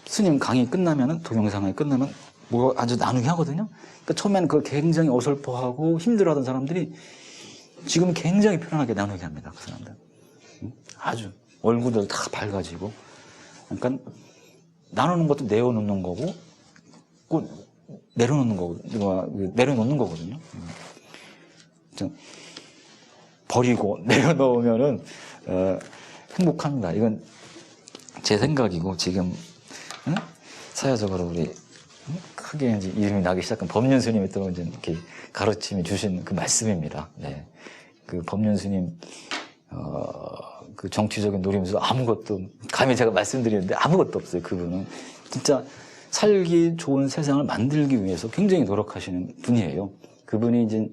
스님 강의 끝나면은 동영상이 끝나면 뭐 아주 나누게 하거든요. 그러니까 처음에는 그걸 굉장히 어설퍼하고 힘들어하던 사람들이 지금 굉장히 편안하게 나누게 합니다. 그 사람들. 아주 얼굴들 다 밝아지고. 그러니까 나누는 것도 내어놓는 거고, 꼭 내려놓는 거거든요. 버리고 내려놓으면은 행복합니다. 이건 제 생각이고 지금 사회적으로 우리 크게 이제 이름이 나기 시작한 법륜 스님이 또 이제 이렇게 가르침이 주신 그 말씀입니다. 네. 그 법륜 스님 그 정치적인 노림수 아무것도 감히 제가 말씀드리는데 아무것도 없어요. 그분은 진짜 살기 좋은 세상을 만들기 위해서 굉장히 노력하시는 분이에요. 그분이 이제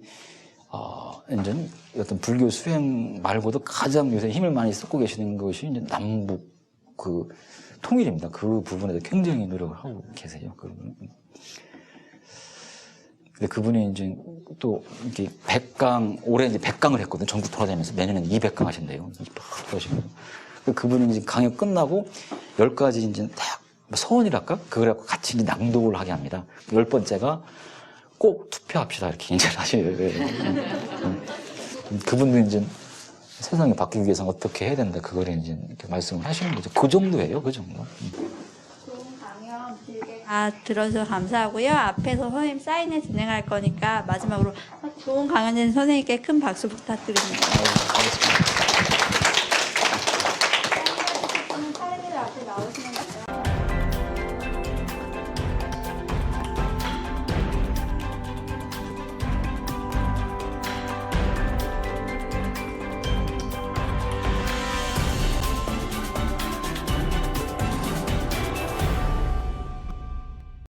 어떤 불교 수행 말고도 가장 요새 힘을 많이 쏟고 계시는 것이 이제 남북 그 통일입니다. 그 부분에서 굉장히 노력을 하고 계세요. 그분은. 근데 그분이 이제 또 이렇게 100강, 올해 이제 100강을 했거든요. 전국 돌아다니면서 내년에는 200강 하신대요. 그러시고. 그분이 이제 강연 끝나고 10가지 이제 딱 서원이랄까? 그걸 갖고 같이 이제 낭독을 하게 합니다. 10번째가 꼭 투표합시다. 이렇게 이제 하시는. 그분도 이제 세상이 바뀌기 위해서는 어떻게 해야 된다. 그걸 이제 이렇게 말씀을 하시는 거죠. 그 정도예요. 그 정도.
좋은 강연 길게 다 들어줘서 감사하고요. 앞에서 선생님 사인회 진행할 거니까 마지막으로 좋은 강연인 선생님께 큰 박수 부탁드립니다. 사인회 앞에 나오시면